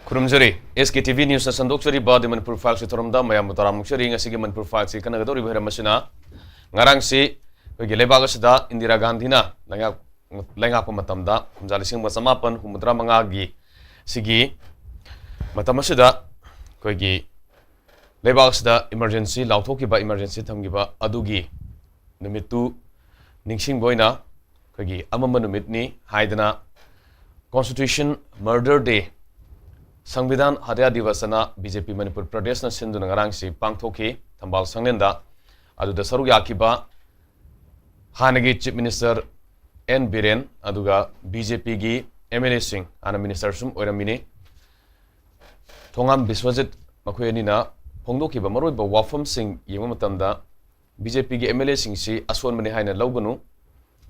Kurumjari SKTV News na sandokjari ba di Manipur file si Toromda mayam taramukjari nga sige Manipur file si kanagadori bahira masina ngarang si kogi lebaga sida Indira Gandhi na lengak pamatamda kumjali sing masamapan humudra mangagi sige matamasida kogi lebaga sida emergency lautoki ba emergency thamgi ba adugi numitu ningsing boina kogi amamba numit ni haidana Constitution Murder Day Sangbidan Hadya Divasana BJP Manipur Pradesh na Sindhu ngarang si pangthoki thambal sangnenda aduda saru yakiba hanagi Chief Minister N Biren aduga BJP gi MLA sing ana minister sum oiramini thongam Biswajit makhuyani na phongdokiba maroiba wafam sing yema matamda BJP gi MLA sing si aswan mani haina lawganu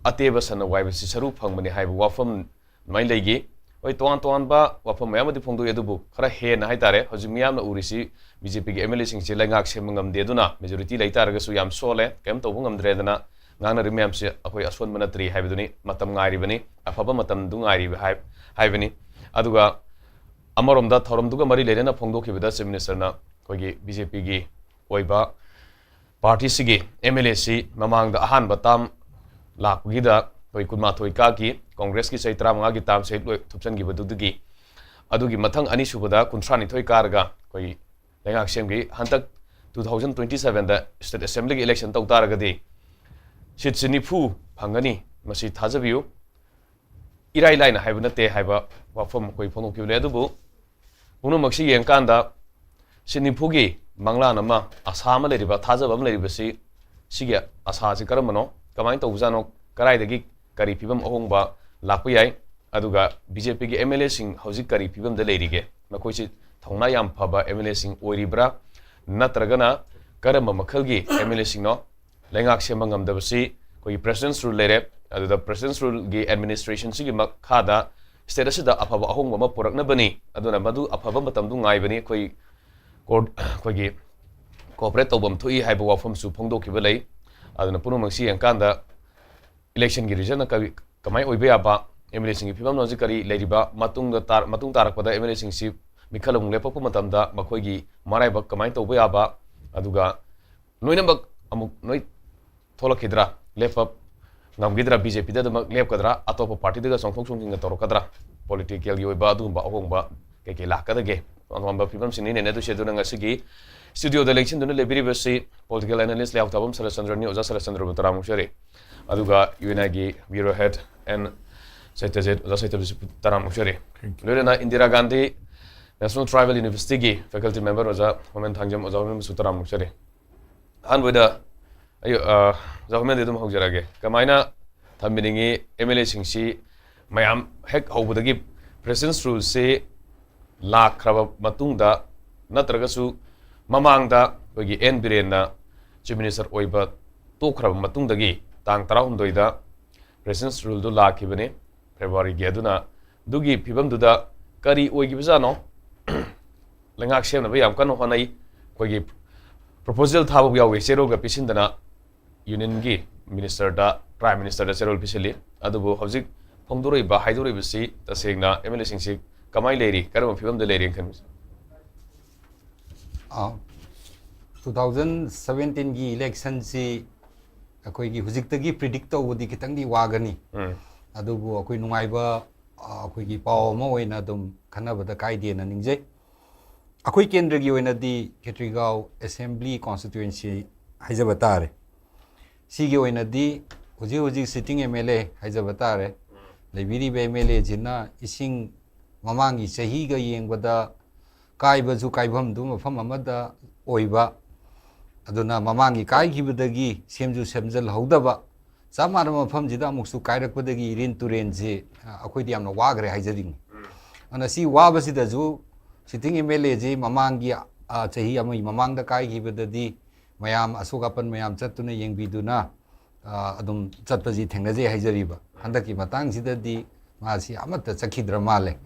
ateba sana waiba si saru phangmani haiba wafam mai leigi oi toan ba wafam mayamadi phongdo yedubu khara he na haitare hoji miyam na urisi BJP gi MLA sing si lengak semangam deduna majority leitarga su yam sole kem to bungam dredana ngana rimyam si akoi aswan manatri haibaduni matam ngairi bani afaba matam du ngairi haibani aduga amoromda thoromduga mari lena phongdo kibida chief minister na kogi BJP gi oiba party sigi MLA si mamangda ahan batam lakgida koi kunma thoi ka ki Congress ki chaitra manga gi tam se thupsan gi badugi adugi mathang ani subada kuntrani thoi karga koi lengak sem gi hantak 2027 da state assembly gi election tau taraga di sit sinifu phangani masi thajabiu irai laina haibuna te haiba wafam koi phonu ki le adubu bunu maksi yengkanda sinifu gi mangla nama asama le riba thajabam le riba si sigia asa si karamano kamai tau jano karai dagi kari pibam ahongba lakpa yai aduga BJP gi MLA sing hauji kari pibam da leirige makoi si thongna yam phaba MLA sing oiribra natragana karama makhalgi MLA sing no lengak semangam dabasi koi president's rule lere aduda president's rule gi administration sigi makhada state asida aphaba ahongba ma porakna bani aduna madu aphaba matam du ngai bani koi gi cooperate tobam thui haiba wafam su phongdo ki balai aduna punu mangsi yankanda election gi region kamai oibe aba MLA sing phibam logically leiriba matung tarakpada MLA sing si mikhalung lepakpa matamda makhoi gi marai ba kamai tobe aba aduga noinambak amuk noi tholakidra lepap ngamgidra BJP da lepkadra atopa party da songthok songking torokadra political gi oiba adugumba ahongba keke lakadage onwamba phibam sini ne du sheduna ngasigi studio da election duna lebiri basi political analyst leautabam SHARATCHANDRA ni oja SHARATCHANDRA butaram share aduga UNAG bureau head and SATYAJEET oja SATYAJEET taram share lorena Indira Gandhi National Tribal University gi faculty member oja HOMEN THANGJAM oja HOMEN sutaram share han weda ayo oja HOMEN dedum hogjarage kamaina thambiningi MLA singsi mayam hek hobudagi president's rule se lakraba matungda natragasu mamangda kogi N Biren na chief minister oiba tokraba matungdagi tang 13 da president's rule do lakibane February gi aduna dugi phibam duda kari oigi bajano lengak semna bayam kan honai kogi proposal thabu yawe zero ga pisindana union gi minister da prime minister da zero pisili adubu hojik phongduroi ba haiduroi bisi tasengna MLA singsi kamai leri karam phibam da leri kan 2017 gi election si akoi gi hujik predict tawdi kitang di wagani adubu akoi nungaiba akoi gi paw ma oina dum khanabada kaide na ningjai akoi kendra gi oina di Ketrigao assembly constituency haijabatare si gi oina di hujik sitting MLA haijabatare lebiri be MLA jina ising mamangi chahi ga yengbada kaiba ju kaibam du mafam amada oiba aduna mamangi kai gibadagi semju semjal hodaba samana mafam jida muksu kairakpadagi rin turen je akoi di amna wagre haijading ana si wabasi da ju sitting MLA je mamangi chahi amai mamangda kai gibadadi mayam asokapan mayam chattuna yengbiduna adum chatpaji thengnaje haijariba handaki matang sidadi masi amata chakhidra male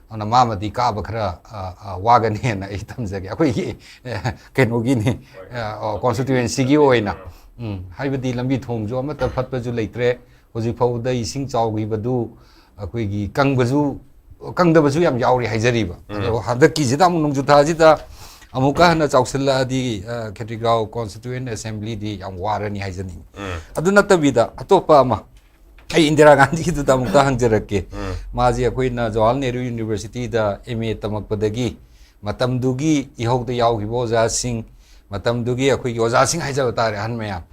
ana mamadi kaaba khara wagane na itamjage akoi kenogi ni constituency gi oina haibadi lambi thongjo amata phatpaju leitre hoji phauda ising chawgi badu akoi gi kangbaju ꯀꯪꯗꯕꯁꯨ ꯌꯥꯝ ꯌꯥꯎꯔꯤ ꯍꯥꯏꯖꯔꯤꯕ ꯑꯗꯣ ꯍꯟꯗꯛꯀꯤꯁꯤꯗ ꯑꯃꯨꯛ ꯅꯣꯡꯖꯨꯊꯥꯁꯤꯗ ꯑꯃꯨꯛꯀ ꯍꯟꯅ ꯆꯥꯎꯁꯤꯜꯂꯛꯑꯗꯤ ꯈꯦꯇ꯭ꯔꯤꯒꯥꯎ ꯀꯣꯟꯁꯇꯤꯇ꯭ꯌꯨꯌꯦꯟ ꯑꯦꯁꯦꯝꯕ꯭ꯂꯤꯗꯤ ꯌꯥꯝ ꯋꯥꯔꯅꯤ ꯍꯥꯏꯖꯅꯤꯡꯉꯤ ꯑꯗꯨ ꯅꯠꯇꯕꯤꯗ ꯑꯇꯣꯞꯄ ꯑꯃ ꯑꯩ ꯏꯟꯗꯤꯔꯥ ꯒꯥꯟꯙꯤꯒꯤꯗꯨꯗ ꯑꯃꯨꯛꯇ ꯍꯪꯖꯔꯛꯀꯦ ꯃꯥꯁꯤ ꯑꯩꯈꯣꯏꯅ ꯖꯋꯥꯍꯔꯂꯥꯜ ꯅꯦꯍꯔꯨ ꯌꯨꯅꯤꯚꯔꯁꯤꯇꯤꯗ MA ꯇꯝꯃꯛꯄꯗꯒꯤ ꯃꯇꯝꯗꯨꯒꯤ ꯏꯍꯧꯗ ꯌꯥꯎꯈꯤꯕ ꯑꯣꯖꯥꯁꯤꯡ ꯃꯇꯝꯗꯨꯒꯤ ꯑꯩꯈꯣꯏꯒꯤ ꯑꯣꯖꯥꯁꯤꯡ ꯍꯥꯏꯖꯕ ꯇꯥꯔꯦ ꯑꯍꯟ ꯃꯌꯥꯝ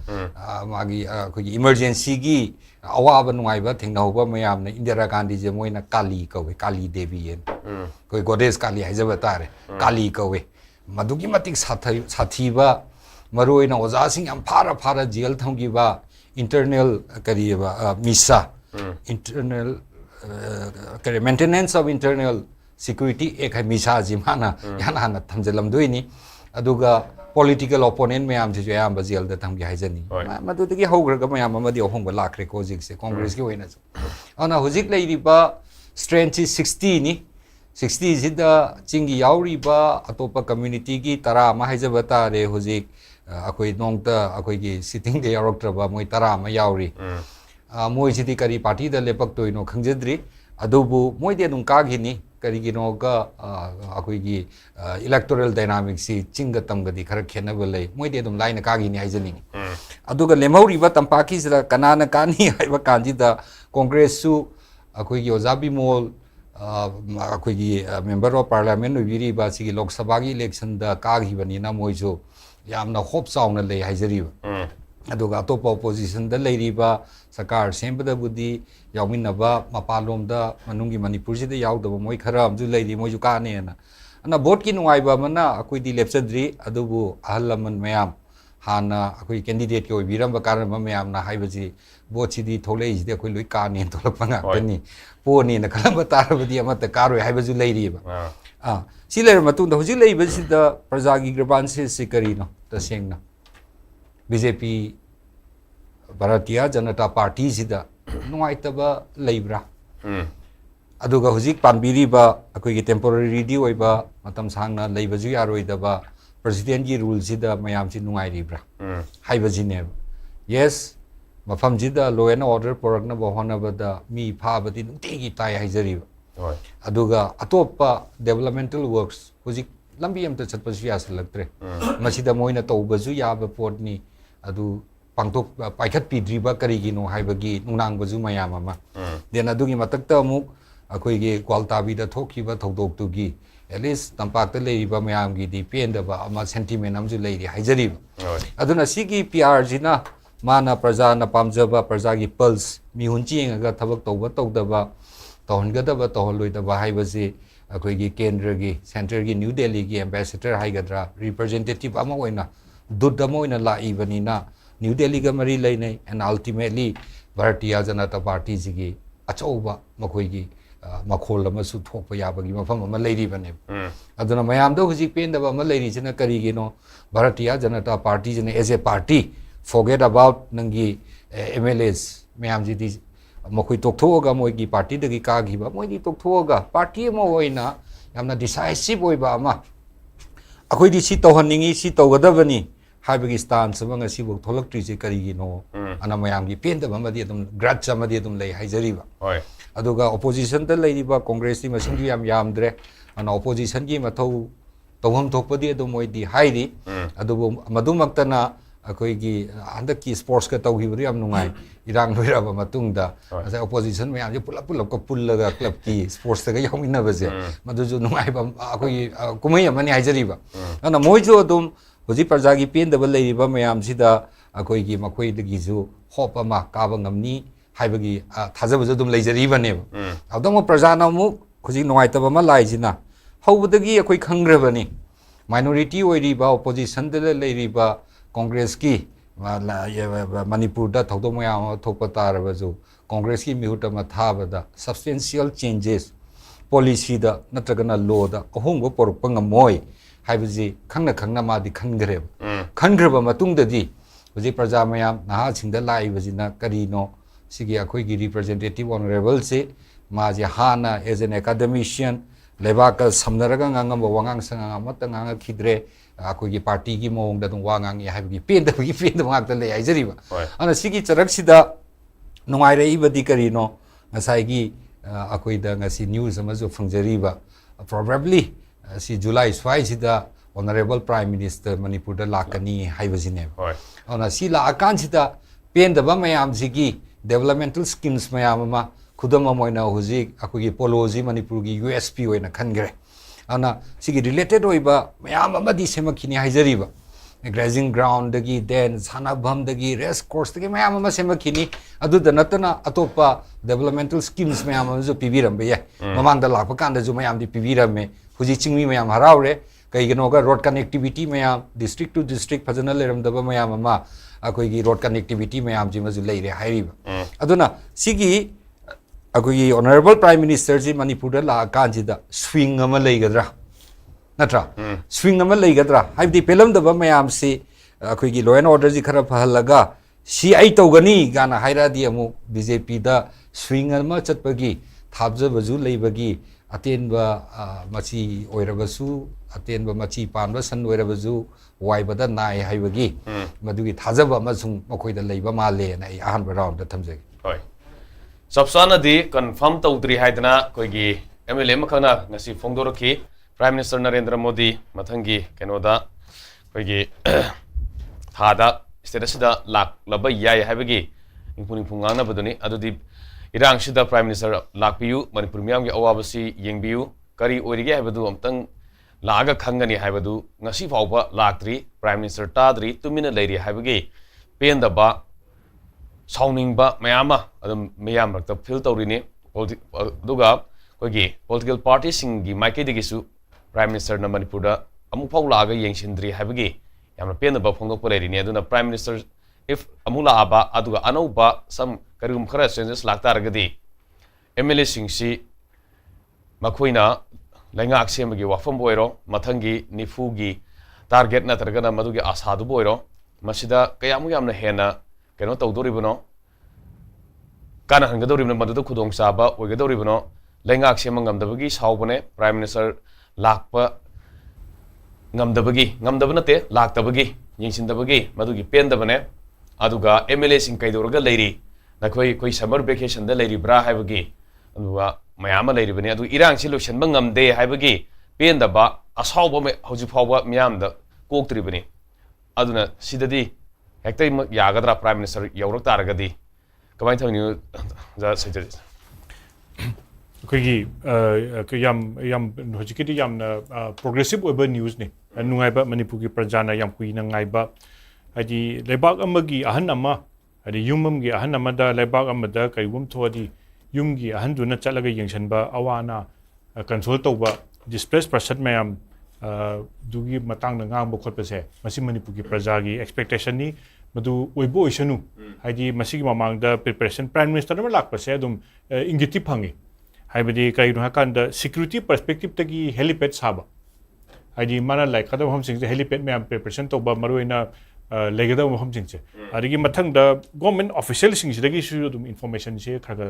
ꯃꯥꯒꯤ ꯑꯩꯈꯣꯏꯒꯤ ꯏꯃꯔꯖꯦꯟꯁꯤꯒꯤ ꯑꯋꯥꯕ ꯅꯨꯡꯉꯥꯏꯕ ꯊꯦꯡꯅꯍꯧꯕ ꯃꯌꯥꯝꯅ ꯏꯟꯗꯤꯔꯥ ꯒꯥꯟꯙꯤꯁꯦ ꯃꯣꯏꯅ ꯀꯥꯂꯤ ꯀꯧꯋꯦ ꯀꯥꯂꯤ ꯗꯦꯕꯤ ꯍꯥꯏꯅ ꯑꯩꯈꯣꯏ ꯒꯣꯗꯦꯁ ꯀꯥꯂꯤ ꯍꯥꯏꯖꯕ ꯇꯥꯔꯦ ꯀꯥꯂꯤ ꯀꯧꯋꯦ ꯃꯗꯨꯒꯤ ꯃꯇꯤꯛ ꯁꯥꯊꯤꯕ ꯃꯔꯨꯑꯣꯏꯅ ꯑꯣꯖꯥꯁꯤꯡ ꯌꯥꯝ ꯐꯥꯔ ꯖꯦꯜ ꯊꯝꯈꯤꯕ internal kariyaba misa internal kare maintenance of internal security ek hai misa ji mana yana hana thamjalam doini aduga political opponent mayam ji yam bazil da thamgi haijani madu dagi haugraga mayam amadi ohongba lakre ko jik se congress ki hoina ana hujik leiriba strength 60 ni 60 sida chingi yauri ba atopa community ki tara ma haijaba ta re hujik akoi nongta akoi gi sitting de yaroktraba moi tara ma yauri moi sidi kari party da lepak toino khangjadri adubu moi de nung ka gini kari gi no ga akoi gi electoral dynamics si chinga tamga di khara khena balai moi de dum line ka gini haijani aduga lemhauri ba tampaki sira kanana kani haiba kanji da congress su akoi gi ozabi mol akoi gi member of parliament ubiri ba sigi lok sabha gi election da ka gi bani na moi jo yamna hope sauna lei haijariba aduga atopa opposition da leiriba sakar sembada budi yawminaba mapalom da manungi manipur sida yawdaba moi khara amju leiri moi ju ka ne na ana vote ki nuaiba mana akoi di lepchadri adubu ahalaman mayam hana akoi candidate ki oibiramba karan mayam na haibaji vote sidi tholei sidi akoi loi ka ne tholakpa nga tani po ni na kalamba tarabadi amata karoi haibaju leiriba si leir matung da huji leiba sida prajagi grievances se karino tasengna BJP Bharatiya Janata Party sida nuaitaba leibra aduga hujik panbiriba akoi gi temporary di oiba matam sangna leibaju yaroidaba president gi rule sida mayam si nuairibra haibajine yes mafam jida law and order porakna bahona bada mi phabadi nunti gi tai haijariba aduga atopa developmental works hujik lambi amta chatpasu yasalaktre masida moina tawbaju yaba potni adu pangtok paikhat pidriba karigino haibagi nunang baju mayam ama den adugi matakta amuk akoi gi kwaltabi da thokiba thodok tugi at least tampak ta leiriba mayam gi di pendaba ama sentiment amju leiri haijariba aduna sigi PR jina mana praja na pamjaba praja gi pulse mihunchi enga thabak tawba tawdaba tawhangada tawhaloidaba haibasi akoi gi kendra gi center gi New Delhi gi ambassador haigadra representative ama oina dudama oina laibani na New Delhi ga mari lainai and ultimately Bharatiya Janata Party ji achauba makoi gi makhol ama su thokpa yabagi mafam ama leiribane aduna mayam do hujik pendaba ama leiri jina kari gi no Bharatiya Janata Party jina as a party forget about nangi MLAs mayam ji di makoi tokthoga moi gi party dagi ka gi ba moi di tokthoga party ma hoina yamna decisive oiba ama akoi di si tawhaningi si tawgadabani haibagi stance ba ngasi bok tholaktri je kari gi no ana mayam gi pendaba ma di adum grudge ma di adum lei haijariba aduga opposition da leiriba congress ni masing gi yamdre ana opposition gi mathau tawham thokpadi adum moi di hairi adubu madumaktana akoi gi handaki sports ka tawhibri am nungai irang loiraba matungda asa opposition mayam je pulap ka pullaga club ki sports ga yawmina baje madu ju nungai ba akoi kumai amani haijariba ana moi jo adum hoji prajagi pendaba leiriba mayam sida akoi gi makoi dagi ju hope ama kaba ngamni haibagi thajaba ju dum leijariba ne adum prajana mu hoji nungai taba ma laijina hobudagi akoi khangrabani minority oiriba opposition da leiriba Congress ki Manipur da thodok mayam thokpa tarabaju Congress ki mihuta ma thabada substantial changes policy da natragana law da ahongba porukpa ngamoi haibaji khangna ma di khangreba matungda di hoji praja mayam naha singda laibajina karino sigi akhoi gi representative honorable se ma je hana as an academician lebaka samnaraga ngangam wangang sanga mata nganga khidre akoi gi party gi mong da dung wangang ya habi penda ngak ta le haijariba ana sigi charak sida nungai rei badi karino ngasai gi akoida ngasi news amazu phangjariba probably si July swai sida honorable prime minister Manipur da lakani haibasine ona si la akan sida pen da ba mayam sigi developmental schemes mayam ma khudama moina huji akogi policy Manipur gi USP oina khangre ona sigi related oiba mayam amadi semakini haijariba grazing ground dagi then sanabham dagi race course dagi mayam ama semakini adu da natana atopa developmental schemes mayam amazu pibirambe ya mamang da lakpa kan da ju mayam di pibirame huji chingmi mayam haraure kaigano ga road connectivity mayam district to district phajana leram daba mayam ama akoi gi road connectivity mayam ji mazu leire hairiba aduna sigi akoi gi honorable prime minister ji Manipur da la kan ji da swing ama leigadra natra swing ama leigadra haibdi pelam daba mayam si akoi gi law and order ji khara phalaga si ai tawgani gana haira di amu BJP da swing ama chatpagi thabja baju leibagi atenba machi oirabasu atenba machi panba san oirabasu waibada nai haibagi madugi thajaba amasung makoi da leiba male na ahan round da thamjagi hoi sabsana di confirm tawdri haidana koigi MLA makhana ngasi phongdoraki Prime Minister Narendra Modi mathangi kenoda koigi thada status da lak laba yai haibagi ingpuning phungana baduni adudi irang sida Prime Minister lakpiu Manipur miyam gi awabasi yengbiu kari oirige haibadu amtang laga khangani haibadu ngasi fawba laktri Prime Minister tadri tumina leiri haibagi penda ba sauning ba mayama adum mayam rakta fil tawrini duga kogi political parties singi maike digisu Prime Minister na Manipur da amu faw laga yengsindri haibagi yamna penda ba phongdok leiri ne aduna Prime Minister if amula aba aduga anauba sam karigum khara changes lakta ragadi MLA singsi makoina laingak semagi wafam boiro mathangi nifugi target na targana madugi asadu boiro masida kayamu yamna hena keno tawdoribano kana hangadoribno maduda khudong saba oigadoribano laingak semangamdabagi saubane Prime Minister lakpa ngamdabanate laktabagi yengsindabagi madugi pendabane aduga MLA sing kaidorga leiri nakoi koi summer vacation da leiri bra haibagi aduga mayama leiri bane adu irang si lotion bangamde haibagi penda ba asawba me hoji fawba miyam da koktri bane aduna sidadi hektai yagadra Prime Minister yaurak taragadi kamai thawni za sajari koigi yam hojikiti yam progressive over news ne nungaiba Manipur gi prajana yam kuina ngaiba adi lebak amagi ahan ama adi yumam gi ahan amada lebak amada kaigum thodi yum gi ahan duna chalaga yengshanba awana control tawba displaced person mayam dugi matang na ngang bokot pese masi Manipur gi praja gi expectation ni madu oibo oisanu adi masi gi mamang da preparation prime minister na lak pese dum ingiti phangi haibadi kai no hakan da security perspective tagi helipad saba adi mana like kada hom sing helipad mayam preparation tawba maruina legada mo hom singche adigi mathang da government official sing sidagi su dum information se khaga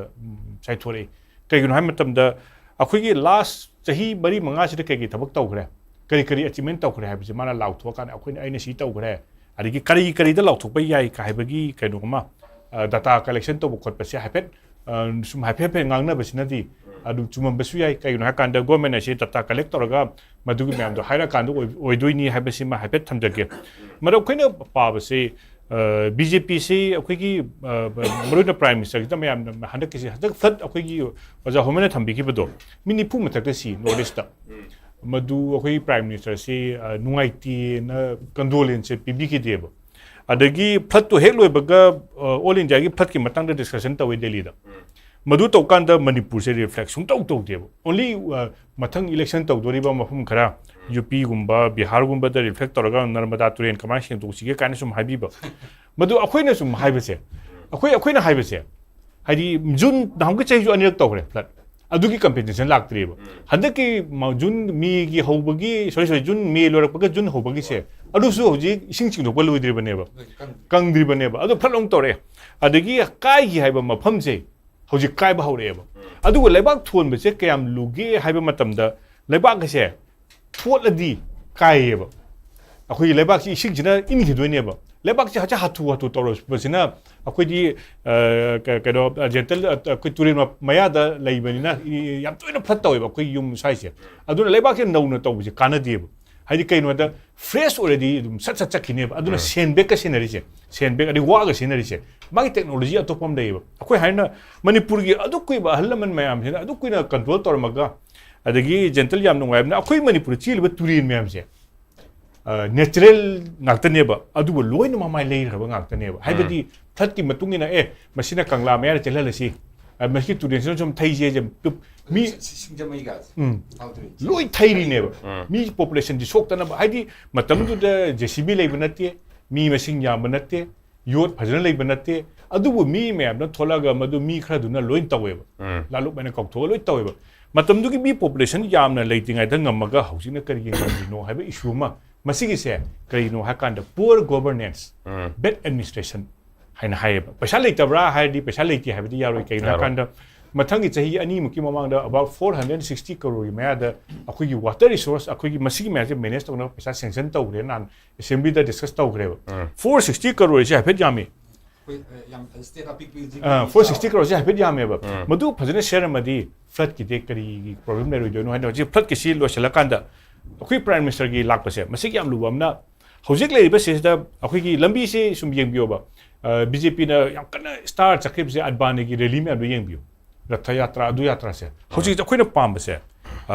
sai thore kai no hamatam da akhoi gi last chahi bari manga sida kai gi thabak tawkhre kari achievement tawkhre habi mana law thokan akhoi aina si tawkhre adigi kari da law thokpa yai ka haibagi kai no ma data collection to bokot pa se hapet sum hape ngangna basinadi adu chumam basu yai kai no hakan da government ase data collector ga madugi myam do haira kan do oidoini habasi ma hapet thamjage maro khoina pa base BJP se akhoi gi maruna prime minister ta myam handak kisi handak flat akhoi gi oja HOMEN thambi ki bodo minipu matak ta si notice ta madu akhoi prime minister se nungaiti na condolence PB ki deba adagi flat to hek loi baga all India gi flat ki matang da discussion ta we Delhi da madu tokan da Manipur se reflection tau deba only mathang election tau dori ba mafum khara UP gumba Bihar gumba da reflect toraga Narmada Turen kamashing to sige kan sum habiba madu akhoi sum haibase akhoi na haibase hadi jun damga chai ju anirak tawre flat adugi competition laktri ba handaki jun mi gi hobagi sorry jun mi lorak baga jun hobagi se adu su hoji ising ching do balui dri bane ba kangdri bane ba adu phalong tore adagi kai gi haiba mafam se hoji kai ba hore ba adu lebak thon ba se kayam lugi haiba matam da lebak se thot ladi kai ba akhoi lebak si ising jina in hi doine ba लेबाक से हचा हाथु हाथु तौर बसिना अखोइदी कनो gentle अखोइ Turin मयादा लेबनिना याम तोइना flood तौबा अखोइ yum साइसे अदुना लेबाक से नौना तौबसे कानादेब हाइदि कइनोदा fresh already सट सट चखिनेब अदुना सेनबेक का सिनरिसे सेनबेक अदि वागा सिनरिसे मागी टेक्नोलॉजी अतोपम देब अखोइ हाइना मणिपुर की अदु कुइबा हल्लमन मयाम से अदु कुइना कंट्रोल तौरमगा अदगी जेंटल याम नुंगाइबना अखोइ मणिपुर चिलबा तुरिन मयाम से natural ngaktaneba adubu loina mamai leiraba ngaktaneba haibadi thatki matungina masina kangla mayar chelhalasi maski tudension som thaije jem mi singjamai ga loi thairi neba mi population di soktana haidi matamdu da jcb leibanate mi masing yamanate yot phajana leibanate adubu mi mayam na tholaga madu mi khara duna loin taweba lalu bana kok thol loi taweba matamdu ki mi population yamna leitingai da ngamaga hausina kari no haiba issue ma masigi se karino hakanda poor governance bad administration haina haiba paisa leitabra haidi paisa leiti haibidi yaroi kaina hakanda mathangi chahi ani muki mamangda about 460 crore maya da akhui gi water resource akhui gi masigi maya je manage tawna paisa sanction tawre nan assembly da discuss tawre 460 crore je haibid yami yam state epic building 460 crore je haibid yami ba madu phajana share madi flood ki de kari problem le roido no haina ji flood ki si lo shalakanda अखोई prime minister की लापसे मसिक याम लुबमना हौजिक लेरिबा सेदा अखोई की लंबी से सुम येंबियोबा BJP ना याम कना स्टार चक्रिब से अडबानी की रैली में अदु येंबियो रथ यात्रा अदु यात्रा से हौजिक अखोई ना पाम से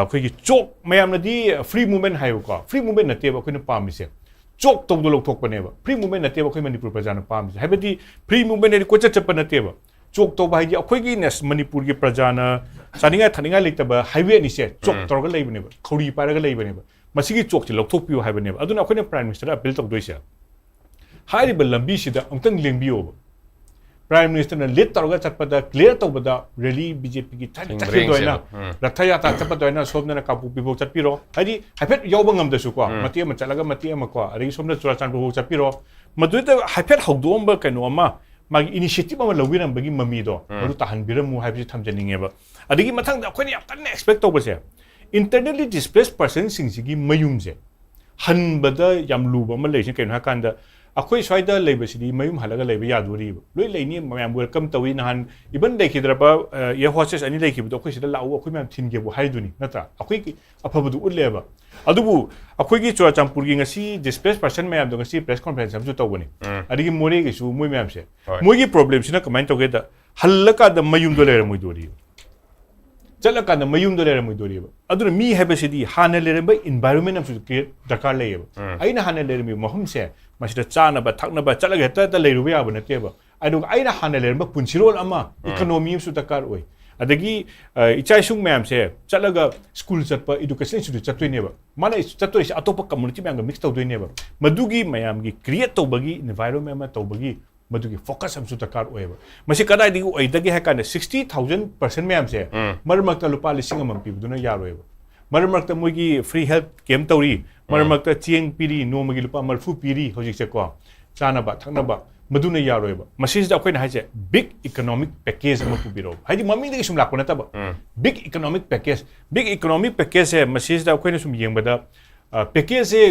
अखोई की चोक मयाम नदी फ्री मूवमेंट हायो को फ्री मूवमेंट नते अखोई ना पाम से चोक तौदो लोक बनेबा फ्री मूवमेंट नते अखोई मणिपुर प्रजाना पाम से हाबेदी फ्री मूवमेंट ने कोच चप नतेबा चोक तो भाई अखोई की नेस मणिपुर की प्रजाना चानिंगा थानिंगा लेतबा हाईवे नि से चोक तौरगा लेबनेबा खौरी पारगा लेबनेबा मसिगी चोक से लौथोकपियो हाइबनेबा अदुना अखोइना प्राइम मिनिस्टर अपील तौदोइसे हाइरिबा लंबी सिदा अमतंग लेंबियो प्राइम मिनिस्टर ने लेट तौरगा चटपदा क्लियर तौबदा रैली बीजेपी की चटपिदोइना रथ यात्रा चटपदोइना सोमना कापु पिबो चटपिरो हाइदि हाइफेट यौबा ngамदसु को मति अम चलगा मति अम को अरि सोमना चुराचानबो चटपिरो मदुइदा हाइफेट हौदोंबा कनो अमा मागी इनिशिएटिव अमा लौबिरमबगी ममीदो मरु ताहनबिरमु हाइबि थमजनिंगेबा अदगी मथंग अखोइना याम कन्ना एक्सपेक्ट तौबसे internally displaced person सिंगसिगी मयुम जे हनबदा याम लुब अमा लेसिन केनो हाकांदा अखोइ स्वाइदा लेबसिदी मयुम हलगा लेबा यादोरी लोइ लेनि मयाम वेलकम तवी नहान इबन देखिद्रबा ये होसेस अनि लेखिबदो अखोइ सिदा लाउ अखोइ मयाम थिनगेबो हाइदुनी नत्रा अखोइ की अफबदु उलेबा अदुबु अखोइ की चुराचामपुर की ngasi displaced person मयाम दो ngasi press conference हमजु तौबनी अदिगी मोरे गिसु मोइ मयाम से मोइगी प्रॉब्लम सिना कमाइन तौगेदा हल्लका द मयुम दो लेर मोइदोरी चलका द मयुम दो लेर मोइदोरी अदुन मी हैबसिदी हाना लेरबा एनवायरनमेंट हमसु क्रिएट दरकार लेब आइना हाना लेरमी महम से मसिदा चानबा थकनबा चलगा हेता त लेरुबा याबा नतेबा अदु आइना हाना लेरबा पुनसिरोल अमा इकोनॉमी हमसु दरकार ओइ अदगी इचाइसुंग मैम से चलगा स्कूल चटपा एजुकेशन इंस्टीट्यूट चतुइनेबा माने चतुइस अतोप कम्युनिटी मैम मिक्स तौदुइनेबा मदुगी मैम की क्रिएट तौबगी एनवायरनमेंट मा तौबगी मदुगी फोकस हमसु दरकार ओइबा मसि कदाइदि ओइदगी हाकाने 60,000% मैम से मरमक्ता लुपा लिसिंग अमम पिबदुना यारोइबा मरमक्ता मोगी फ्री हेल्थ केम तौरी मरमक्ता चिंग पिरी नोमगी लुपा मरफु पिरी होजिक से को चानबा थकनबा मदुना यारोइबा मसिस अखोइना हाइसे बिग इकोनॉमिक पैकेज अमा पुबिरो हाइदि मम्मी दे सुम लाको नतबा बिग इकोनॉमिक पैकेज है मसिस अखोइना सुम येंबदा पैकेज से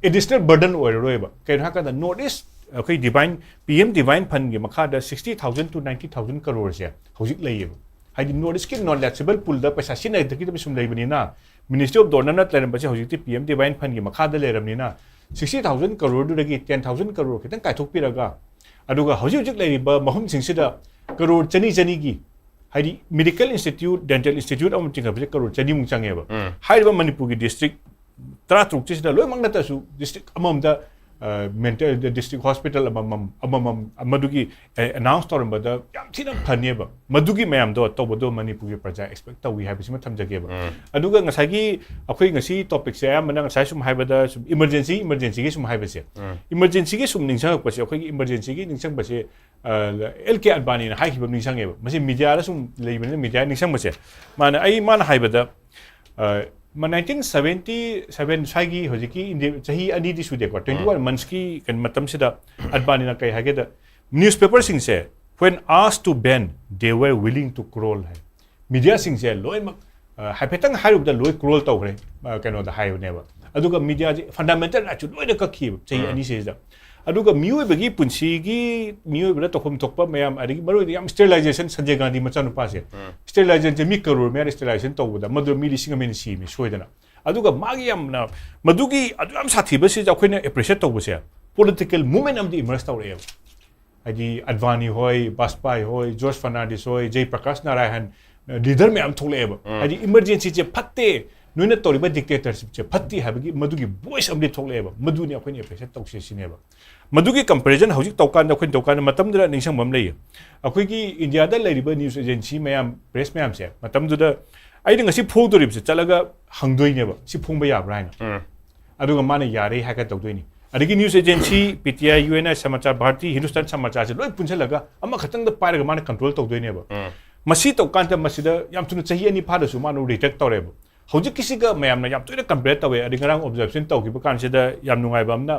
एडिशनल बर्डन ओइरोइबा कैन हाका द नॉर्थ ईस्ट अखोइ डिवाइन पीएम डिवाइन फंड के मखादा 60,000 to 90,000 करोड़ से होजिक लैयेबा हाइदि नॉर्थ ईस्ट की नॉन लैचेबल पुल द पैसा सिनाइ दकी द सुम लैबनिना मिनिस्ट्री ऑफ डोनर नत लेरम बसे होजिक पीएम डिवाइन फंड के मखादा लेरमनिना 60,000 करोड़ दुदगी 10,000 करोड़ खितंग काइथोकपिरगा अदुगा होजिक लैरिबा महम सिंगसिदा करोड़ चनी की हाइदि मेडिकल इंस्टीट्यूट डेंटल इंस्टीट्यूट अम चिंगबसे करोड़ चनी मुंग चांगेबा हाइबा मणिपुर की डिस्ट्रिक्ट 33 चिसदा लोय मंगनतासु डिस्ट्रिक्ट अममदा मेंटल डिस्ट्रिक्ट हॉस्पिटल मदुगी अनाउंस तौरबदा याम थिना फनेबा मदुगी मयाम दो तौबदो मणिपुर की प्रजा एक्सपेक्ट तौवी हाइबसिमा थमजगेबा अदुगा ngसागी अखोइ ngसी टॉपिक से आमना ngसाइ सुम हाइबदा सुम इमरजेंसी की सुम हाइबसे इमरजेंसी की सुम निंगसंग पसे अखोइ इमरजेंसी की निंगसंग बसे एलके अडबानी ना हाइखिबा निंगसंगेबा मसे मीडिया रा सुम लेबने मीडिया निंगसंग बसे माने आई मान हाइबदा 1977 साइगी होजिकी चाही अनी दि सुदेको 21 मंथ्स की कन मतम सिदा अडबानी ना कई हागे द न्यूज़पेपर सिंग से when asked to ban they were willing to क्रोल है मीडिया सिंग से लोय हाइफेतंग हाइरुब द लोय क्रोल तौखरे कनो द हाइनेबा अदुगा मीडिया जी फंडामेंटल राइट लोय द कखी चाही अनी से द aduga miyoibagi punsi miyoibada tokhom thokpa mayam adigi maroi yam sterilization Sanjay Gandhi machanu pase sterilization mi karor me sterilization tawda madu mi lising men si mi soidana aduga magi yamna madugi adu yam sathiba se jakhoi appreciate tawbase political movement am di emerge tawre adi Advani hoy Bajpai hoy George Fernandez hoy Jay Prakash Narayan leader me am thole adi emergency je phatte noina toriba dictatorship che phatti habagi madugi voice amli thokle maduni akhoi appreciate tawse sineba madugi comparison hojik tawkan akhoi tawkan matam dra ningsang mam lei akhoi gi India da leiriba news agency mayam press mayam se matam duda aiding ngasi phogdorib se chalaga hangdoi neba si phongba yabra haina aduga mane yare ha ka tawdoini adigi news agency PTI UNI Samachar Bharti Hindustan Samachar se loi punchalaga ama khatang da paraga mane control tawdoi neba masi tawkan ta masida yam tunu chahi ani phada su manu retake tawreba hojik kisiga mayam na yam toina compare tawe adi ngarang observation tawkiba kansida yam nungai bamna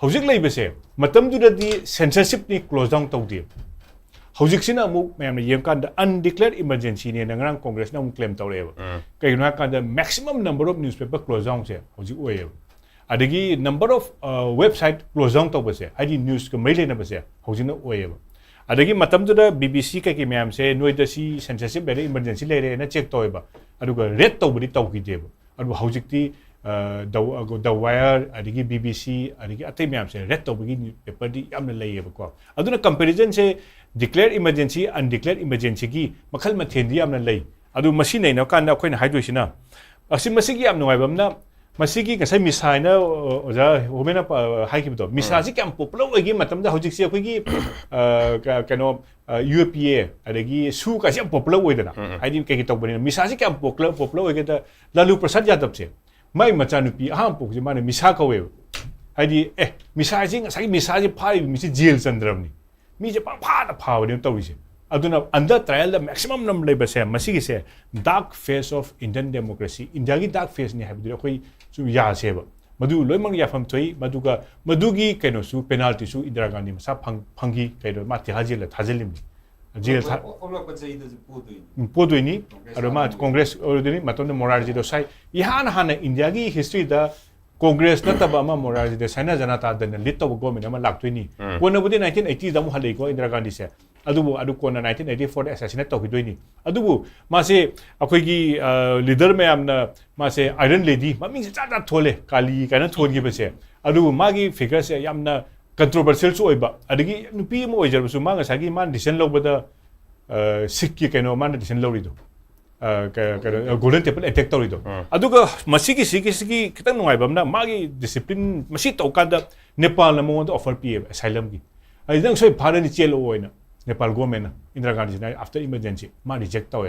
hojik leibase matam dudadi censorship ni close down tawdi hojik sina mu mayam na yemkan da undeclared emergency ni ngarang congress na claim tawreba kaina kan da maximum number of newspaper close down se hojik oye adigi number of website close down tawbase adi news ka maile na base hojik na oye adagi matam duda BBC ka ki mayam se noida si censorship bere emergency lere na check toyba aduga red tawbudi tawkideba adu hojikti the wire adigi BBC adigi atai mayam se red tawbagi paper di yamna layeba ko aduna comparison se declared emergency undeclared emergency gi makhal mathen di yamna lay adu masi nei na kan na khoina haidosina asi masi gi yam nungai bamna masigi kasai misaina oja homena haikibdo misasi kam popular oigi matamda hojiksi akoigi kano UPA adagi su kasi am popular oidana haidi ke ki tobani misasi kam popular oigeda Lalu Prasad Yadav se mai machanupi aham pokje mane misa kawe haidi misasi ngasai misasi phai misi jail chandramni mi je pa pha phawni tawise aduna under trial the maximum number labor se masigi se dark face of Indian democracy India gi dark face ni habdi khoi su ya seba madu loimang ya pham thoi maduga madugi kaino su penalty su Indira Gandhi sa phangi kaino ma ti hajil la thajelim jail tha podoi ni aroma congress ordini matonde morarji do sai ihan hana India gi history da congress na taba ma morarji de saina janata da lit to government ma laktoi ni kona budi 1980 da mu halei ko Indira Gandhi se adu kona 1984 assassinate to hidoi adubu mase akoi gi leader me amna mase iron lady mami se chata thole kali kana thon gi bese adu magi figure se yamna controversial so oiba adigi nupi mo oijar su manga sagi man decision lobada sikki keno man decision lorido golden temple attack torido aduga masigi sigi kitang nungai bamna magi discipline masi tokada Nepal na mo offer pa asylum gi ai dang soi bharani chelo oina Nepal government Indira Gandhi after emergency ma reject tawe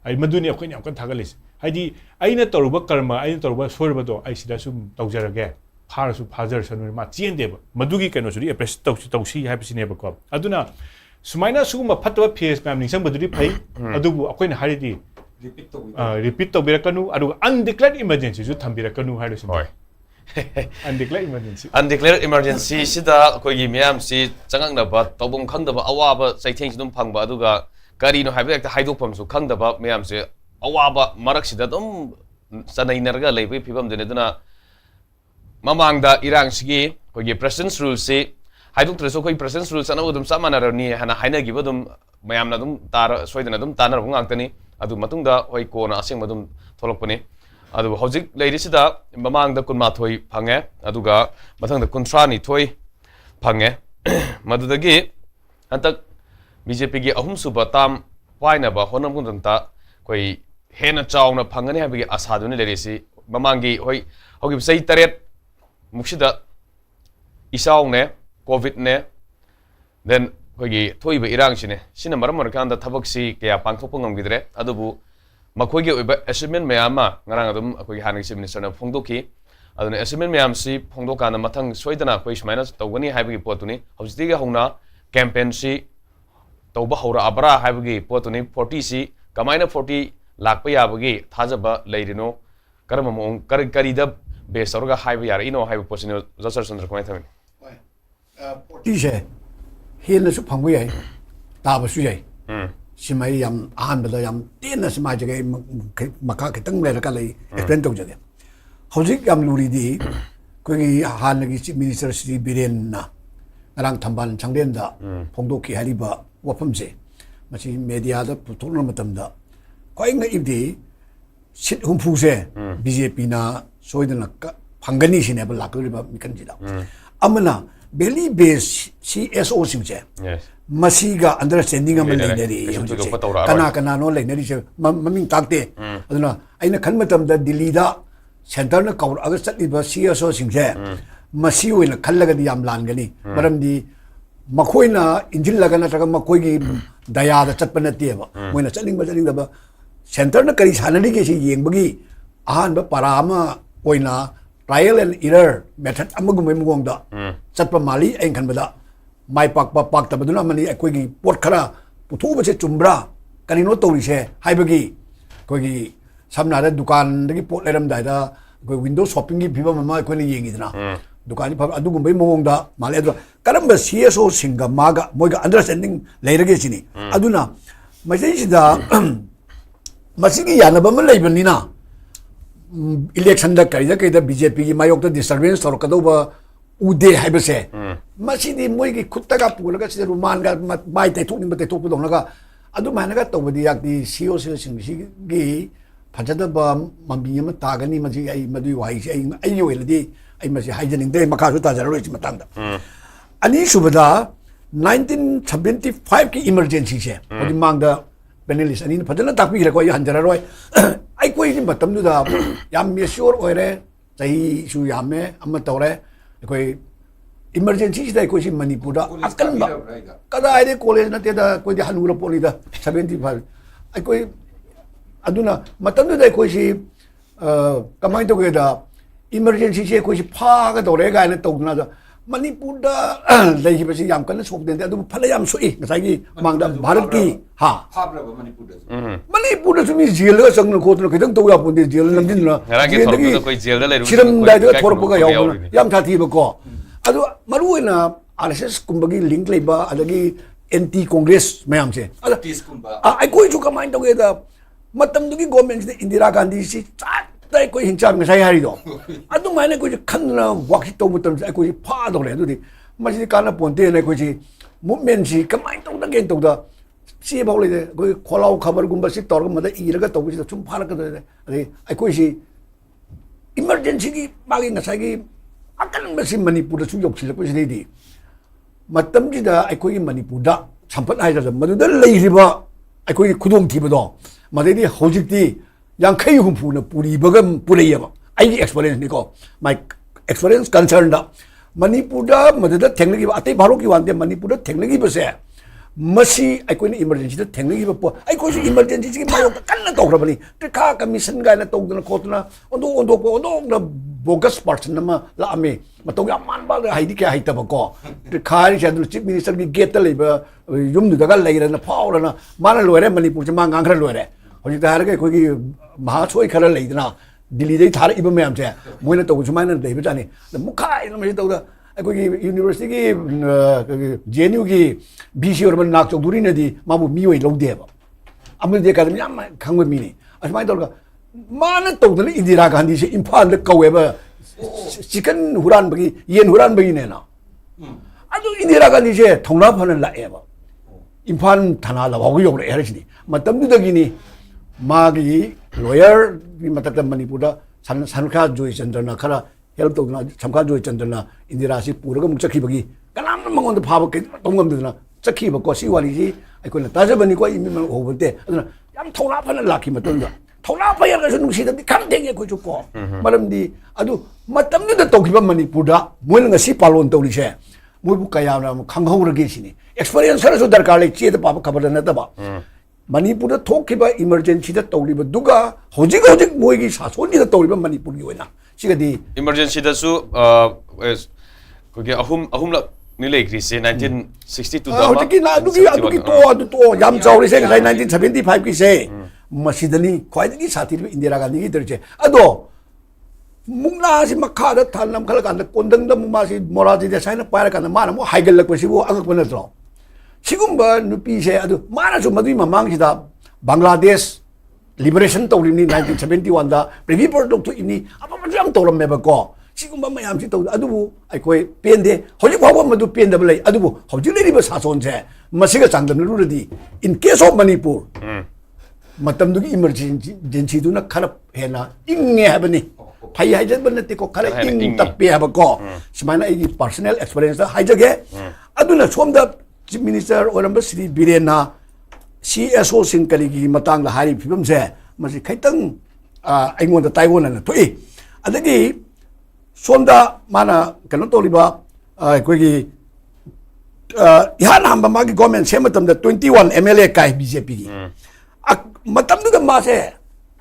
ai maduni akhoi ni amkan thagalis haidi aina toruba karma aina toruba sorba do ai sida sum tawjarage phar su phajar sanu ma chien deba madugi keno suri appress tawsi habsine ba ko aduna sumaina suguma phatwa face ma'am ningsang baduri phai adubu akhoi na haridi repeat to birakanu adu undeclared emergency su thambirakanu haidu sin undeclared emergency sida koigi miyam si changang na ba tobum khangda ba awaba saitheng sidum phangba aduga kari no haiba ekta haidokpam su khangda ba miyam se awaba marak sida dum sanai narga leibai phibam dene duna mamangda irang sigi koigi president's rule se haidok treso koi president's rule sana udum samana rani hana haina giba dum mayam na dum tar soidana dum tanar ngangtani adu matungda hoi kona aseng madum tholokpani adu hojik leirisida mamangda kunmathoi phange aduga mathangda kuntrani thoi phange madudagi antak BJP gi ahum suba tam paina ba honam gundanta koi hena chawna phangani habigi asaduni lerisi mamangi hoi hogi sei taret muksida isaung ne covid ne then koigi thoiba irang sine sina maram markanda thabaksi kya pangthokpa ngamgidre adubu makhoi gi oiba achievement mayama ngarang adum akoi hangi chief minister na phongdoki aduna achievement mayam si phongdokana mathang soidana koi smaina tawgani haibagi potuni hojiti ga hongna campaign si tawba hora abra haibagi potuni 40 si kamaina 40 lakpa yabagi thajaba leirino karama mong kari da base orga haiba yara ino haiba posino jasar chandra komai thamin 40 se hena su phangwe ai ta ba su ai simai yam ahan bada yam tena simai jage maka kitang le ka le explain tong jage hojik yam luri di ko gi han gi chief minister Sri Biren na ngarang thamban changden da phongdokki hariba wafamse machi media da puthokna matamda khoi nga ibdi sit humphuse BJP na soidana phangani sine ba lakriba mikanjida amana belly base CSO singje masiga understanding am leideri kana no leideri se maming takte aduna aina khanmatam da Delhi da center na kaur aga chatliba CSO singje masi oina khallaga di yam langani maramdi makoina injil lagana taga makoigi daya da chatpana teba moina chatling da ba center na kari sanani ke si yengbagi ahan ba parama oina trial and error method amagumai mugong da chatpa mali ain khanbada mai pak tabaduna mani akoigi pot khara puthu ba se chumbra kanino tori se haibagi koigi samna da dukan dagi pot leram dai da koi window shopping gi phiba mama koi ni yengi dana dukan pha adugumbai mugong da mali adra karamba CSO singa maga moiga understanding leirage sini aduna majai sida masigi yanaba ma leibanina election da kaida BJP gi mayok da disturbance torkadoba ude haibase masidi moigi khuttaga pulaga se ruman ga mai tai thukni ba tai thuk pudong laga adu managa tobadi yakdi COC singsi gi phajada ba mambi ma tagani maji ai madu wai se ai yoeladi ai maji haijaning de makha su ta jaroi chi matangda ani subada 1975 ki emergency se odi mangda panelist ani phajana takpi ko ya hanjara roi ai koi ni matam du da yam sure oire chai su yame amma tore koi emergency da koi si Manipur da akan ba kada ai college na te da koi di hanura poli da 75 ai koi aduna matam du da koi si kamai to da emergency se koi si pha ga tore ga na to na da Manipur da lagi basi yam kan sok den adu phala yam soi ngasai gi mangda bharat ki ha phabra Manipur da sumi jail ga sang ko to khidang to ya pon de jail lam din na ngarang ke koi jail da leiru chiram dai da thor pa ga yaw yam tha thi ba ko adu maru na RSS kumbagi link leiba adagi anti congress mayam se ada ai koi chu kamai to ge da matam du gi government de Indira Gandhi si dai koi hincham ngai hari do adu mai ne koi khanna wakhi to mutam ai koi pha do le adu di masi kana ponte ne koi si movement si kamai to da gen to da si ba le de koi kholau khabar gumba si tor ma da ira ga to bi chum pha la ka de ai koi si emergency gi magi ngasai gi akan ba si Manipur da su yok si ko si di matam ji da ai koi Manipur da champat ai da madu da lei ri ba ai koi khudong thi ba do ma de di hojik di yang kai humpu na puri bagam puri ba ai experience ni ko my experience concern da Manipur da madada technology ba atai bharo ki wante Manipur da technology ba se masi ai koi ni emergency da technology ba po ai koi emergency ki mayo kan na to grabani te kha commission ga na to na ko na ondo na bogus person na la ame ma to ya man ba hai di ka hai ta ba ko te kha ri chadul chief minister ki gate le ba yum du da ga lai na phao na ma na loire Manipur ma ngang khra loire hoji da har ke koi ki maha choi khara lai na Delhi dai thar iba mayam che moina to chumai na dei bachani mukhai na mai to da koi ki university ki JNU ki BC urban nak chok duri na di ma bu mi oi lo de ba amul de ka yam khang mi ni asmai to ga ma na to da Indira Gandhi se Imphal da kawe ba chicken huran bagi yen huran bagi ne na adu Indira Gandhi se thongna phan la e ba Imphal thana la ba go yok re har chi matam du da gi ni magi lawyer di mata Manipur da Sankha Joy Chandra khara help to na Sankha Joy Chandra Indira si puraga muk chakhi bagi kanam mangon da phaba ke tongam da chakhi ba ko si wali si ai ko na ta ja bani ko imi man ho bante aduna yam thona phana lakhi maton da thona pa ya ga sunu si da kham deng ko chu ko maram di adu matam da to khiba Manipur da moil nga si palon to ri se moi bu kaya na khang hau ra ge si ni experience ra so darkar le che da pa khabar na da ba Manipur da thokhiba emergency da tawriba duga hojik moigi sasoni da tawriba Manipur gi oina siga di emergency da su ko ge ahum la ni le krise 1962 da hojik na dugi to yam chawri se 1975 ki se masidani khwai di sathi Indira Gandhi gi derche ado mungla si makha da thanam khala kan da kondang da muma si moraji da saina paira kan ma na mo haigal lak pasi bo angak pana tro sigumba nupi se adu mana su madui mamang sida Bangladesh liberation to rimni 1971 da preview product to ini apa macam to ram meba ko सिगुम्बा मयाम से तौ अदुबु अखोय पेंदे हौजिक फावबा मदु पेंदब लay अदुबु हौजिक लेरिबा सासोन से मसिगा चांगदम रुरदी in case of Manipur मतमदुगी emergency दुना खरा हेना इंगे हाबनी फाइ हाइजब नते को खरा इंग तप्पे हाबको समाना एगी पर्सनल एक्सपीरियंस हाइजगे अदुना सोमदा चीफ मिनिस्टर ओरंबा श्री बीरेना CSO सिंह कलिगी मतंग हारी फिबम से मसी खैतंग आइगोंदा ताइगोन न थोई अदगी सोमदा माना कनो तोलिबा कोगी इहान हम मागी गवर्नमेंट से मतम द 21 MLA काय बीजेपी की मतम द मासे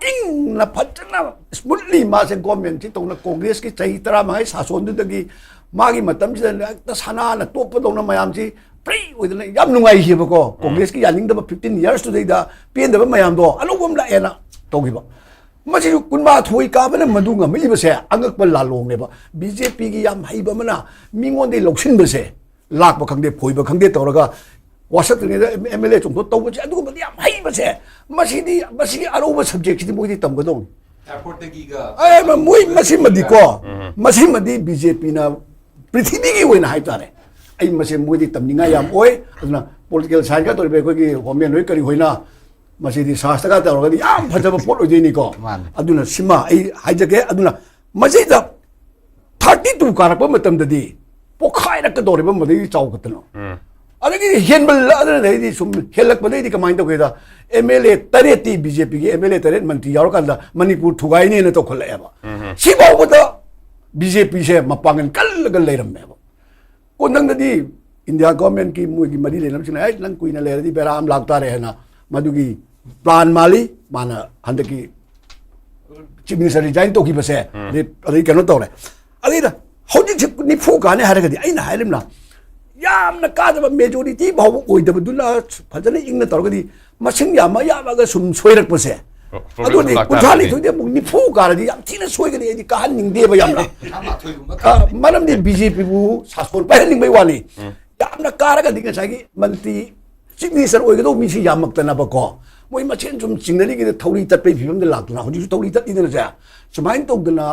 इंग न फजना स्मूथली मासे गवर्नमेंट तो न कांग्रेस की सही तरह माई शासन दगी मागी मतम से त सना न टोप दोना मयाम सी प्री ओइदन याम नुंगाई हिबको कांग्रेस की यानिंग द 15 इयर्स टुडे दा पेन द मयाम दो अलोगम ला एना तोगिबा मसी कुनबा थोई काबन मदुंगा मिलिबसे अंगक लालोंग नेबा बीजेपी की याम हाइबा मना मिंगोंदे लोक्सिन बसे लाख खंगदे फोइबा खंगदे तौरगा वासत MLA चोंतो तौबसे अदुगुम याम हाइबसे मसीदी मसी अरोबा सब्जेक्ट सिदि मोइदि तमगदों एयरपोर्ट गिगा ए मोइ मसी मदिको मसी मदि बीजेपी ना पृथ्वी की ओइना हाइतारे आई मसे मोइदि तमनिंगा याम ओइ अदुना पॉलिटिकल साइड का तोरबे कोगी होमेन होय करी होइना मसीदी शास्त्र का तौरगदि याम फजब पोट ओइदिनिको अदुना सिमा आई हाइजगे अदुना मसीदा 32 कारक मतमददि पोखाइरक दोरबे मदि चाउकतनो अदगी हेनबल अदरदि सुम हेलक बदि कमाइन तोगेदा MLA तरेती बीजेपी की MLA तरेत मंत्री यारो कांदा मणिपुर थुगाइने न तो खलेबा सिबावदा बीजेपी से मपांगन कल लेरमेबा को नंगदि इंडिया गवर्नमेंट की मुगी मरी लेनम सिना आई नंग कुइना लेरदि बेराम लागता रेना मदुगी प्लान माली माना हंदकी चीफ मिनिस्टर रिजाइन तो की बसे अदि कनो तोरे अदिदा हौजिक निफु गाने हारगदि आइना हाइलिमना यामना कादब मेजॉरिटी भाव ओइदबदुना फजने इंगना तोरगदि मसिंग यामा याबागा सुम सोइरकपसे अदुनि कुथाली थुदे निफु गारदि याम थिना सोइगदि एदि काहन निंगदेबा यामना मनमदि बीजेपी बु सासोन पाहलिंग बै वाली यामना कारगदि गसागी मंत्री चीफ मिनिस्टर ओइगदो मिसि यामक्तनाबको मोइ मछेन सुम चिंगनरि के थौरी तत्पै फिबम दे लाक्तना हुजि थौरी तत्दिना जा समाइन तौदना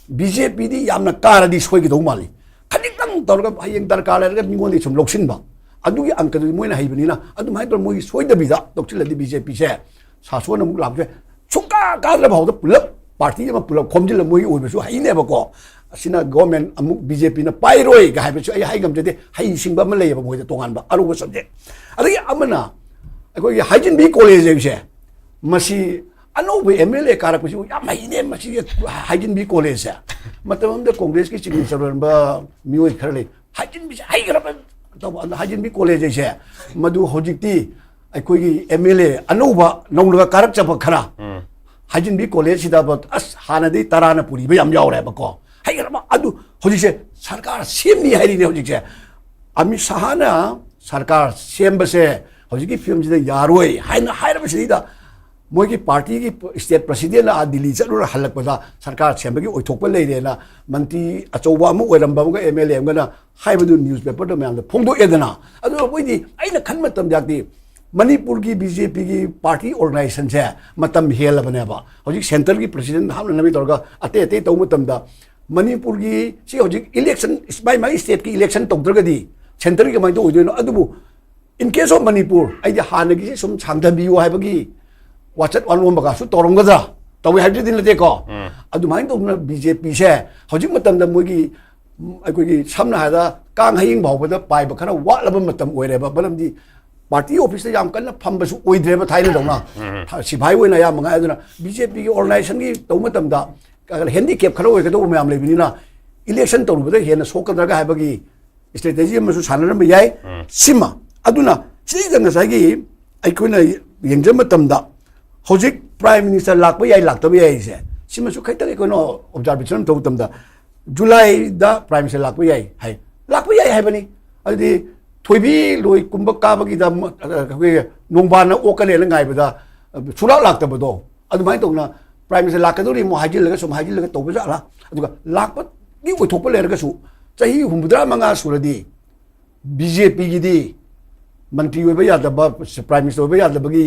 बीजेपी दी यामना कारदि सोइगदो माली खनितम तौरगा हयेंग दरकार लेरगा मिगोंदि सुम लोक्सिनबा अदुगी अंकदि मोइना हैबनिना अदुमाइ तौर मोइ सोइदबिदा लोक्सिलदि बीजेपी से सासोन अमुक लाबजे सुका काद्र भावदा पुलप पार्टी अमा पुलप खोमजिल मोइ ओइबसु हैनेबको असिना गवर्नमेंट अमुक बीजेपी ना पाइरोय गायबसु आई हाइगमजदे हाइ सिंबा म लेयबा मोइदा तोंगानबा अरुबा सब्जेक्ट अदगी अमना अखोय हाइजिन बी कॉलेज है मसी अनोब MLA कारपसु याम हैने मसी हाइजिन बी कॉलेज है मतलब कांग्रेस की चीफ मिनिस्टर रनबा मियोय खरले हाइजिन बी हाइगरबा तो हाइजिन बी कॉलेज है मधु होजिक्ति अखोगी MLA अनोबा नौलगा कारक चब खरा हाइजिन बी कॉलेज सिदा अस हानदि तराना पुरी बयाम यावरेबको हाइगरबा अदु होजिसे सरकार सेमनी हाइरिने होजिसे अमित शाहना सरकार सेमबसे होजिकी फिल्म सिदा यारोय हाइना हाइरबसिदा मोगी पार्टी की स्टेट प्रेसिडेंट आ दिल्ली चलुर हलकपदा सरकार सेमबगी ओइथोकपा लेरेना मंत्री अचौबा अमु ओइरंबामगा MLA अमगना हाइबदु न्यूज़पेपर दो म्याम फोंदो एदना अदु बोइदि आइना खन्म तम जाक्ति मणिपुर की बीजेपी की पार्टी ऑर्गेनाइजेशन से मतम हेलबनेबा होजिक सेंटर की प्रेसिडेंट हामना नबी तोरगा अते अते तौ मतमदा मणिपुर की सी होजिक इलेक्शन बाय माई स्टेट की इलेक्शन तौद्रगदी सेंटर की माइदो ओइदोनो अदुबु इन केस ऑफ मणिपुर आइदि हानगी सुम सांगदबियो हाइबगी वाचत वालों बगासु तौरंगदा तवे हाइब्रिड नतेको अदुमाइन तौना बीजेपी से हजिक मतम द मोगी अखोगी सामना हादा कांग हाइंग भावबदा पाइबा खना वालब मतम ओइरेबा बलमदि पार्टी ऑफिस से याम कन्ना फंबसु ओइद्रेबा थाइना दौना सिभाई ओइना या मंगा अदुना बीजेपी की ऑर्गेनाइजेशन की तौ मतम दा अगर हैंडीकैप खरा ओइगदो म्याम लेबिनिना इलेक्शन तौरबदा हेना सोकदरगा हाइबगी स्ट्रेटेजी अमसु सानरम याय सिमा अदुना सिदंगा सागी अखोइना यंगजम मतमदा होजिक प्राइम मिनिस्टर लाख याई लाख याई से सिमसु खैतंग कोनो ऑब्जर्वेशन तो तमदा जुलाई दा प्राइम मिनिस्टर लाख याई हाइबनी अदि थोइबी लोई कुंब काबगी दा नोंबाना ओकले नगाइबदा सुरा लाक्तबदो अदुमाइ तोना प्राइम मिनिस्टर लाकदोरी मो हाइजिल लगा सुम हाइजिल लगा तोबजाला अदुगा लाख गी ओथोप लेरगसु चाही हुमद्रा मंगा सुरदी बीजेपी गिदी मंत्री ओइबा यादबा प्राइम मिनिस्टर ओइबा यादबगी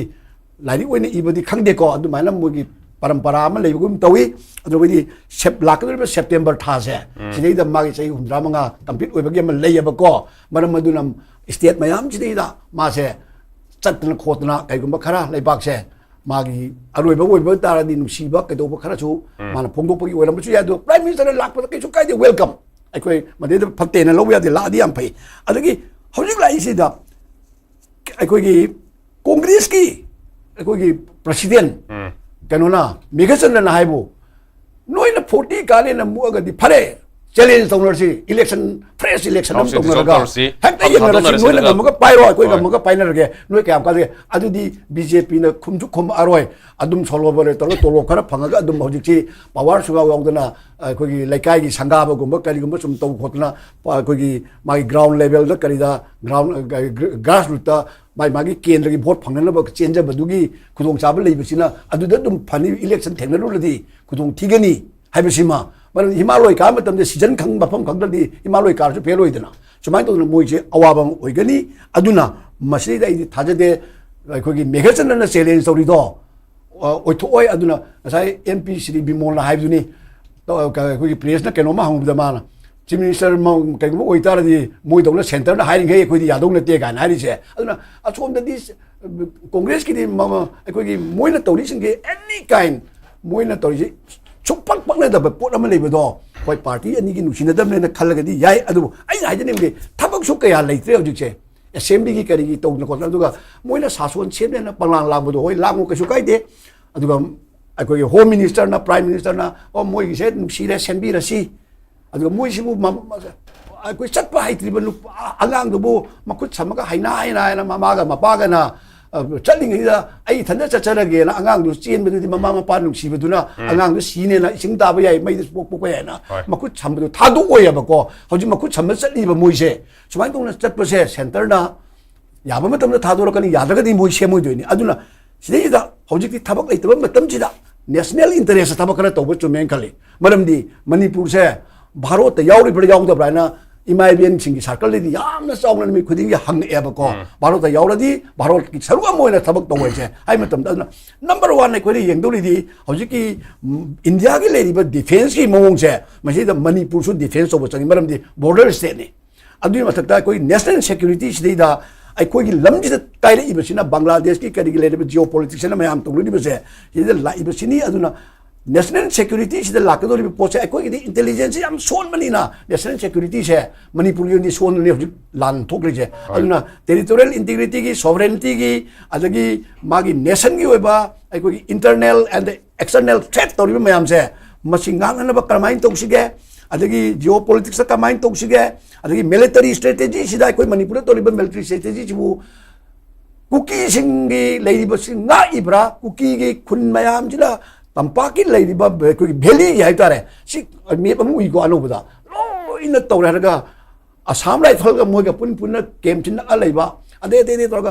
लाइक ओइने इबदी खंगदेको अदुमाइना मोगी परंपरा में लेबगुम तवी अदुबदी सेप लाकदर सेप्टेम्बर था से सिदैदा मागी सही 65 कंप्लीट ओइबगे म लेयबको मरम मदुनम स्टेट मयाम सिदैदा मासे चटन खोतना कईगुम खरा लेबाक से मागी अरोइबा ओइबा तारादी नुसीबा कदोबा खरासु माना फोंदोपगी ओइरमसु यादो प्राइम मिनिस्टर लाकपदा कईसु कायदे वेलकम अखोई मदेद फतेना लौ यादे लादी याम फै अदगी हौजिक लाइसिदा अखोई कांग्रेस की अखोई प्रेसिडेंट कनोना मेघचंद्रना हाइबो नोइना 40 काले न मुगदी फरे चैलेंज तौनरसी इलेक्शन फ्रेश इलेक्शन हम तौनरगा हेक्ता यंगरसी नोइना गमगा पाइरो कोइ गमगा पाइनरगे नोइ क्याम काजे अदुदी बीजेपी न खुमजु खुम अरोय अदुम सोलोबरे तolo तोलो खरा फंगागा अदुम हौजिकि पावर सुगा यावदना कोइ लेकाइगी संगाबा गुम्बा कलिगुम्बा सुम तौ खोतना कोइ मागी ग्राउंड लेवल द करिदा ग्राउंड ग्रास रूट ता मागी केंद्र की वोट फंगनबा चेंज बदुगी खुदोंग चाबा लेबिसिना अदुदा दुम फनी इलेक्शन थेंगनरुलदी खुदोंग थिगनी हाइबसिमा मान हिमालय का मतलब सीजन खंग मफम खंगदी हिमालय कार फेल होइदना सुमाय तो मोइजे अवाबम ओइगनी अदुना मसिदा इदि थाजदे अखोगी मेघचंद्रना चैलेंज तौरिदो ओइथोय अदुना साइ एमपी श्री बिमोलना हाइबदुनी तो अखोगी प्रेस ना केनोमा हंगबदा माना चीफ मिनिस्टर कईगुम ओइतारदी मोइदौना सेंटर ना हाइरिंगे अखोदी यादौ नते गान हाइरिसे अदुना असोमददी कांग्रेस की अखोगी मोइना तौरिसिंगे एनी काइंड मोइना तौरिसे सुपक पकनदब पोट अमा लेबदो होय पार्टी अनि की नुसिनदबने खलगदी याय अदु आई हाइजनिंगे थबक सु कया लेत्रे हजिसे असेंबली की करी तौन को अदुगा मोइना सासोन सेमने पंगलांग लांबदो होय लांगो कछु काइदे अदुगा अखोय होम मिनिस्टर ना प्राइम मिनिस्टर ना ओ मोइगी से नुसिरे सेंबी रसी अदुगा मोइसिबु अखोय चटपा हाइत्रिबन अगांगदबु मखुत समगा हाइना हाइना ममागा मपागना चलिंगीदा आई थंदा चचरगेना अगांगदु चेनबदुदि ममा मपा नुसिबदुना अगांगदु सीनेना इसिंग ताबा याय मैदु पोक यायना मखुत छमबदु थादु ओयबको हजि मखुत छम चलिबा मोइसे सुमाय तोना चटपसे सेंटरना याबा मतमदा थादोरकनी यादगदि मोइसे मोइदोनि अदुना सिदैदा हजिकि थबक लेतबा मतमजिदा नेशनल इंटरेस्ट थबक खरा तौबा चुमेन खले मरमदि मणिपुर से भारत यावरि बड़ यावदब्राना इमाइबियन सिंगी सर्कल दि यामना चावना मी खुदिंग हंग एबको भारत यावरदि भारत की सरुआ मोइना थबक तौयसे हाइ मतम नंबर 1 ने कोइ यंगदोलिदि हजिकि इंडिया की लेरिबा डिफेंस की मोंगसे मसिदा मणिपुर सु डिफेंस ओबो चंगी मरमदि बॉर्डर स्टेट ने अदुइ मथकता कोइ नेशनल सिक्योरिटी सिदैदा अखोगी लमजिदा ताइले इबसिना बांग्लादेश की करिग लेरिबा जियोपॉलिटिक्स ना मयाम तौलुनिबसे सिदा लाइबसिनी अदुना नेशनल सिक्योरिटी से लाकदोरी पोचे अखोगी इंटेलिजेंस याम सोन मनीना नेशनल सिक्योरिटी से मणिपुर नि सोन ने हजि लान थोकरिजे अदुना टेरिटोरियल इंटीग्रिटी की सॉवरेनिटी की अदगी मागी नेशन की ओबा अखोगी इंटरनल एंड एक्सटर्नल थ्रेट तोरिबा मयाम से मसिंगांगनबा करमाइन तौसिगे अदगी जियोपॉलिटिक्स करमाइन तौसिगे अदगी मिलिटरी स्ट्रेटेजी सिदा अखोई मणिपुर तोरिबा मिलिटरी स्ट्रेटेजी जिबु कुकी सिंगी लेरिबा सिंगा इब्रा कुकी की खुन मयाम जिला तंपाकी लेरिबा कोई भेली हाइतारे सि मेप अमु इगो अनोबदा लोइना तौरगा असम राइफल का मोइगा पुन पुन केम चिन अलेबा अदे दे तौरगा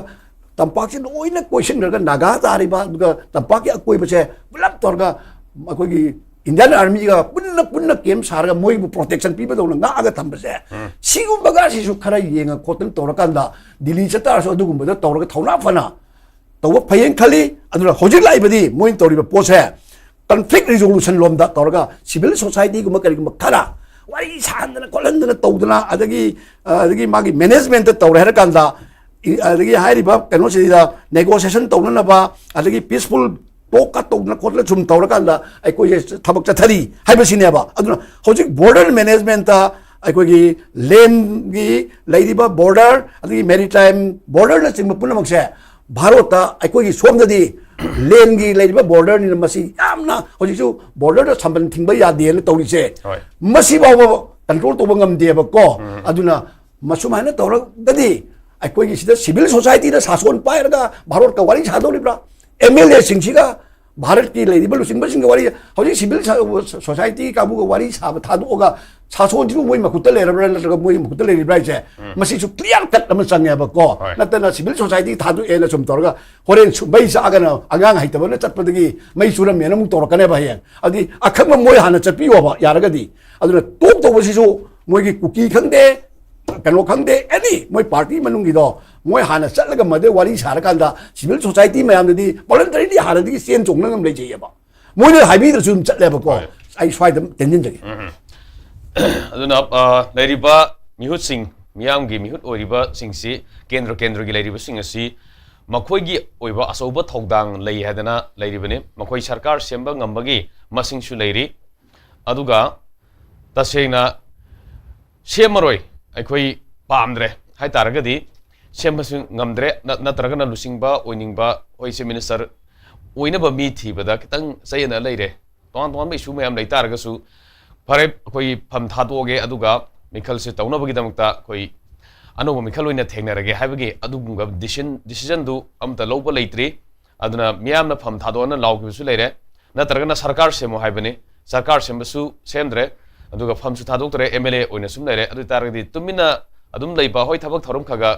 तंपाकी लोइना क्वेश्चन करगा नागा तारिबा दुगा तंपाकी अकोइ बचे बुलब तौरगा अकोगी इंडियन आर्मी का पुन पुन केम सारगा मोइबु प्रोटेक्शन पीबदौना नागा थंबसे सिगुंबगा सिसु खरा येंगा खोतन तौरकांदा दिल्ली चतारसो अदुगुंबदा तौरगा थौना फना तौबा फयें खली अदुला होजिक लाइबदी मोइन तौरिबा पोसे conflict resolution lomda torga civil society guma kari guma khara wari sandana kolandana tawdana adagi magi management ta tawra her kanda adagi hairi ba kano sida negotiation tawna ba adagi peaceful talk ka tawna khotla chum tawra kanda ai koi thabak cha thari haiba sine ba aduna hojik border management ta ai koi gi land gi lairiba border adagi maritime border na chingba punamak se Bharat अखोगी सोमददी लेन की लेरिबा border नि मसी यामना होजिसु border the संबन थिंबा यादे न तौरिसे मसी बाव control तोब ngamदेबको अदुना मसुमाना तौरगदी अखोगी सिदा civil society the सासोन पायरगा Bharat का वारी सादोलिब्रा MLA सिंगसिगा Bharat की लेरिबा लुसिंग busing वारी होजि सिविल सोसाइटी काबु वारी साब थादोगा सासोन जिबु मोइ मखुत लेरब्रा नतगा मोइ मखुत लेरिब्राइसे मसी सु क्लियर कट अम संगेबको नतना सिविल सोसाइटी थादु एना सुम तोरगा होरेन सुबै सागना अगांग हाइतबन चटपदगी मै सुरम मेनम तोरकने बहे अदि अखंग मोइ हाना चपियोबा यारगदी अदुना टोक तोबसिसु मोइगी कुकी खंदे कनो खंदे एनी मोइ पार्टी मनुंगी दो मोइ हाना चलगा मदे वारी सारकांदा सिविल सोसाइटी मयामदि वॉलंटरीली हारदि सेन चोंगनगम लेजेयबा मोने हाइबीदसु चलेबको आई स्वाइदम टेंजन जगे aduna leiriba mihut sing miyam gi mihut oriba singsi kendra gi leiriba sing asi makhoi gi oiba asoba thodang lei hadana leiribani makhoi sarkar semba ngambagi masing su leiri aduga tasena semaroi aikhoi pamdre hai taragadi sembasu ngamdre natragana lusingba oiningba oise minister oinaba mi thibada kitang sayana leire ton ton be su mayam lei taragasu फरे कोई फम थादोगे अदुगा मिखल से तौनबगी दमकता कोई अनोब मिखल ओइना थेंगनरगे हाइबगे अदुगुंगा decision दु अमता लौबा लेत्रि अदुना मियामना फम थादोना लाउगिसु लेरे नत्रगना सरकार सेमो हाइबने सरकार सेमबसु सेमद्रे अदुगा फमसु थादोक्तरे MLA ओइना सुम लेरे अदु तारगदि तुमिना अदुम लेबा होय थबक थरम खगा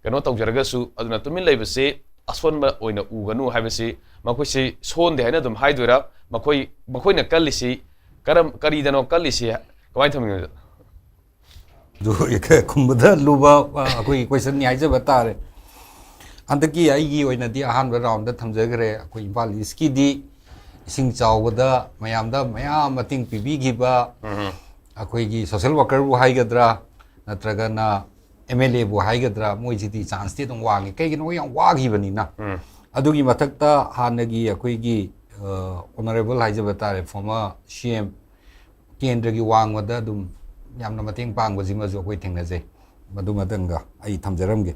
कनो तौजरगसु अदुना तुमिन लेबसे असोनबा ओइना उगनु हाइबसि मखोइसि सोनदे हाइना दुम हाइदोरा मखोइना कल्लिसि करम करीदनो कल्लिसि कमाय थमिंग जो एक कुंबदा लुबा कोई क्वेश्चन न्यायजे बतारे अंतकी आईगी ओइना दी अहान राउंड थमजगरे कोई इम्फाल इसकी दी इसिंग चावदा मयामदा मयाम मतिंग पिबिगिबा अखोइगी सोशल वर्कर बु हाइगद्रा नत्रगना एमएलए बु हाइगद्रा मोइजिदी चांस ती दम वांगे कइगिनो याम वागिबनिना अदुगी मथक्ता हानगी अखोइगी ऑनरेबल हाइजे बतारे फॉर्मर सीएम केंद्र की वांगवदा दुम यामना मतेंग पांगबजी मजो कोइ थेंगनजे मदु मदंगा आई थमजरमगे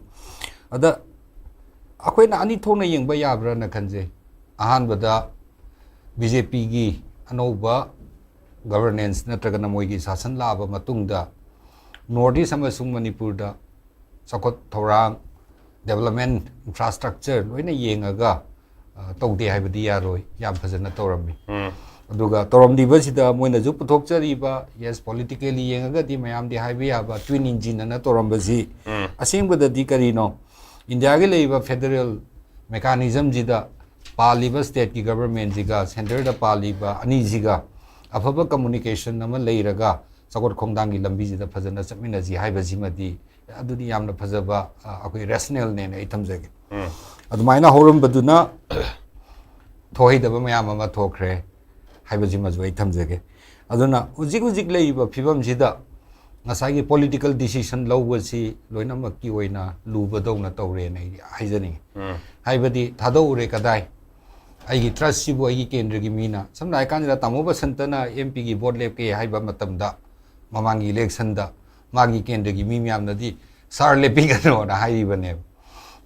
अदा अखोइना अनि थोना येंगबा याब्रा न खनजे अहानबदा बीजेपी की अनौबा गवर्नेंस नत्रगना मोइगी शासन लाबा मतुंगदा नॉर्थ ईस्ट अमसुंग मणिपुर दा सकोत थौरांग डेवलपमेंट इंफ्रास्ट्रक्चर लोइना येंगागा तौदे हाइबदी यारोय याम फजना तौरमी अदुगा तौरमदीबसिदा मोइनाजु पुथोकचरीबा यस पॉलिटिकली येंगागदी मयामदी हाइबे याबा ट्विन इंजिन न तौरमबसी असेंबददी करिनो इंडिया के लेबा फेडरल मेकानिज्म जिदा पालिबा स्टेट की गवर्नमेंट जिगा सेंटर दा पालिबा अनी जिगा अफबा कम्युनिकेशन नम लेरगा सकोट खोंगदांगी लंबी जिदा फजना चमिनाजी हाइबजी मदी अदुदी यामना फजबा अखोई रैशनल ने नै थमजगे अदुमाइना होरमबदुना थोहिदबा मयाम अमा थोखरे हाइबजी मजु आई थमजगे अदुना उजिक उजिक लेइबा फिबम जिदा ngasai political decision lawasi loinamaki ki oina lubadona tawre nei haijani haibadi thado ure kadai aigi trust sibu aigi kendra gi mina samnai kanjira tamoba santana mp gi board lep ke haiba matamda mamangi election da magi kendra gi mi myam nadi sar lepi gano na haibane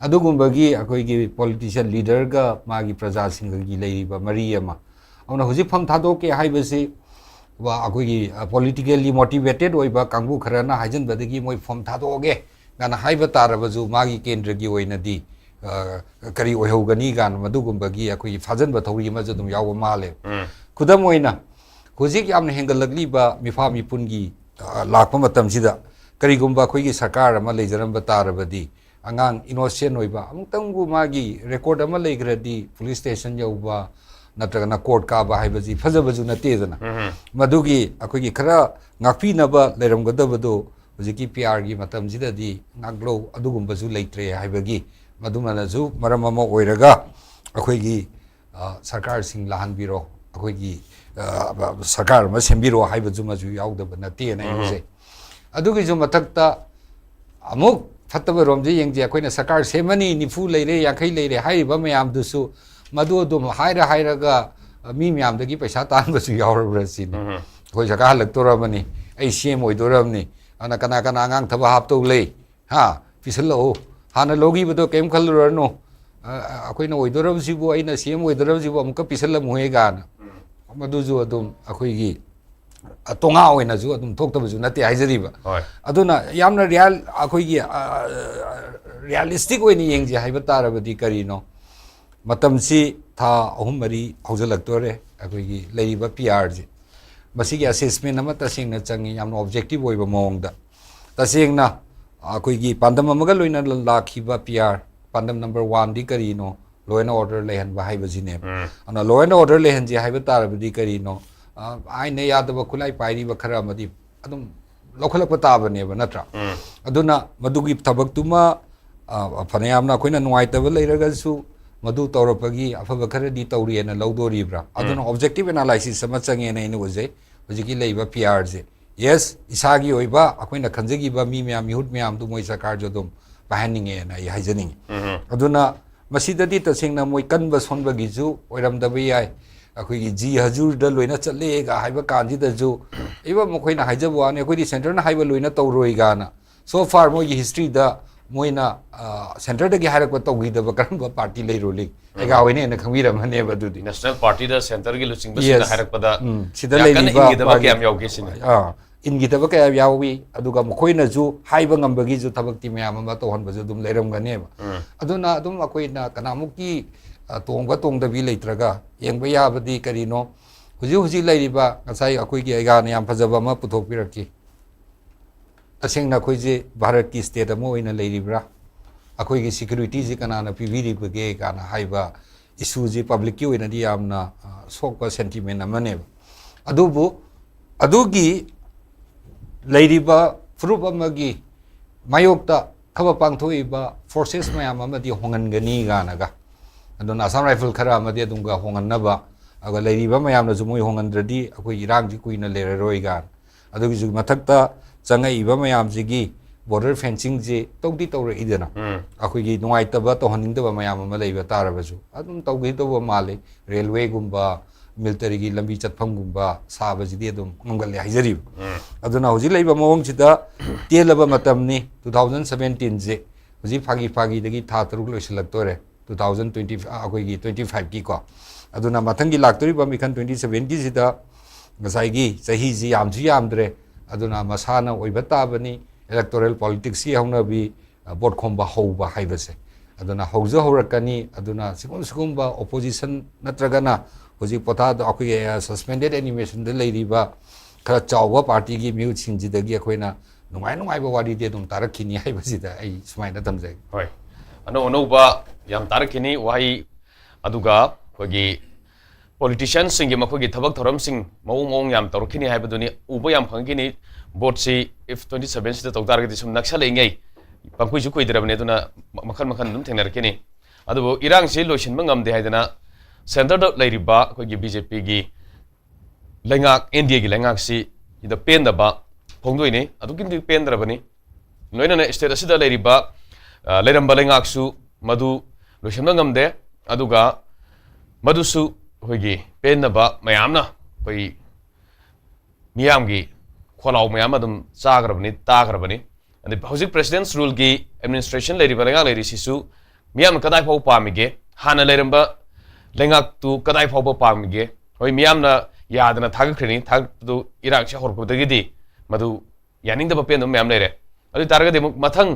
adugumbagi akoi gi politician leader ga magi praja singh gi leiba mariama auna huji pham thado ke haibasi वा अखोगी politically motivated ओइबा कांगबु Kharna Huygens बदगी मोइ form थादोगे गाना हाइबा तारबजु मागी केंद्रगी ओइनदी करी ओइहोगनी गान मदुगुंबगी अखोगी फाजन बथौरी मजदुम याव माले खुदम ओइना हुजिक यामने हेंगलगलीबा मिफा मिपुनगी लाखपा मतमसिदा करीगुंबा अखोगी सरकार अमा लेजरम तारबदी अंगांग innocent ओइबा अमुतंगु मागी रिकॉर्ड अमा लेग्रदी पुलिस स्टेशन यौबा नत्रगना कोर्ट का बाहाइबजी फजबजु नतेदना मदुगी अखोगी खरा ngapi लेरमगदबदो हुजिकी पीआर गी मतमजिददी नागलो अदुगुंबजु लेत्रे हाइबगी मदुमनजु मरमम ओइरगा अखोगी सरकार सिंग लाहनबिरो अखोगी सरकार म सेंबिरो हाइबजु मजु याउदब नते नै हुजे अदुगी जु मतकता अमुक फतब रोमजे यंगजे अखोइना सरकार सेमनी निफु लेरे याखै लेरे हाइबा मयामदुसु मदु दुम हाइरा हाइरागा मी म्यामदगी पैसा तानबसु यावरब्रसिनी कोइ जका हलक्तोरबनी ऐ सेम ओइदोरबनी अना कना कना आंगांग थबा हापतो ले हा पिसलो हाना लोगी बदो केम खलरनो अखोइना ओइदोरबसिबो ऐना सेम ओइदोरबसिबो अमुक पिसलम होएगान मदुजु अदुम अखोइगी तोंगा ओइना जु अदुम थोक्तबजु नते हाइजरिबा अदुना यामना रियल अखोइगी रियलिस्टिक ओइनी यंगजे हाइबा तारबदी करिनो मतमसी था अहुम मरी हौजलक्तोरे अखोइगी लेरिबा पीआर जी मसीगी असेसमेंट अमा तसेंगना चंगी यामना ऑब्जेक्टिव ओइबा मोंगदा तसेंगना अखोइगी पांदम अमगा लोइना लाखिबा पीआर पांदम नंबर 1 दी करिनो लॉ एंड ऑर्डर लेहन बा हाइबजिने अना लॉ एंड ऑर्डर लेहन जी हाइबा तारबदी करिनो आइने यादब खुलाई पाइरिबा खरा मदी अदुम लौखलकपा ताबनेबा नत्रा अदुना मदुगी थबक्तुमा फनयामना अखोइना नुवाइतबा लेरगसु madu tawrapagi afaba kharadi tawri na lawdoribra aduna objective analysis sama change na inu je hojiki leiba PR je yes isagi oiba akoina khanjegi ba mi myam yut myam du moi sarkar jodum pahaninge na ya hajaning aduna masidadi tasengna moi kanba sonba gizu oiram da bai akoi ji hajur da loina challe ga haiba kanji da ju iba mokoina haijabu ane akoi center na haiba loina tawroi ga na so far moi history da moina center da gi harak ba tawgi da ba karamba party lei rolik ega hoine na khangwira mane ba du national party da center gi luching ba sida harak ba da sida lei ba kyam yaw ge sin ingi taba kaya yawi aduga mokoina ju haiba ngamba gi ju thabak ti myam ma to hon ba ju dum leiram ga ne ba aduna adum akoina kanamuki tongba tongda bi leitraga yengba yabadi karino huji huji leiriba ngasai akoi gi aiga ne yam phajaba ma puthok piraki tasengna khoi je bharat ki state amo oina leiribra akoi gi security ji kana na pvd bage kana haiba issue ji public ki oina di yamna sokpa sentiment amane adubu adugi leiriba fruit amagi mayokta khaba pangthoiba forces mayam amadi hongangani gana ga aduna Assam rifle khara amadi adunga honganaba aga leiriba mayam na jumoi hongandradi akoi irang ji kuina leraroi ga adugi ju mathakta changai iba mayam jigi border fencing je tawdi tawre idena akoi gi nuai taba to haningdaba mayam ama leiba tarabaju adum tawgi to male railway gumba military gi lambi chatpham gumba sabaji di adum ngamgal haijari aduna hoji leiba mawong chida telaba matamni 2017 je hoji phagi dagi tha taruk loisilak tore 2020 akoi gi 25 ki ko aduna mathangi laktori ba mikhan 27 ki sida ngasai gi sahi ji yamju yamdre aduna masana oibata bani electoral politics si hauna bi bot khomba hoba haibase aduna hauja horakani aduna sigumba opposition natragana hoji pota da akoi suspended animation de leiriba khara chawwa party gi miu chinji dagi akoina nungai ba wadi de dum tarakini haibasida ai sumaina tamjai hoi ano ba yam tarakini wai aduga kogi politicians singi makogi thabak thoram sing mawong yam tarukini haibaduni uba yam phangini vote si if 27 sida tawtar gi sum naksale ngai pangkui ju koi dirabne duna makhan dum thengnar kini adu irang si loisin mangam de haidana center da leiriba kogi BJP gi lengak India gi lengak si ida pen da ba phongdoi ni adu kin pen drabani loina na state asida leiriba leramba lengak su madu loisin mangam de aduga madusu hoigi pen da ba mayamna koi miyam gi kholau mayam adum chagrabani tagrabani and the housing president's rule gi administration leiriba lengak leiri sisu miyam kadai phau pamige hana leramba lengak tu kadai phau pamige hoi miyam na yadana thag khrini thag tu irak che horko dagi di madu yaning da pen dum miyam lere adu targa de mathang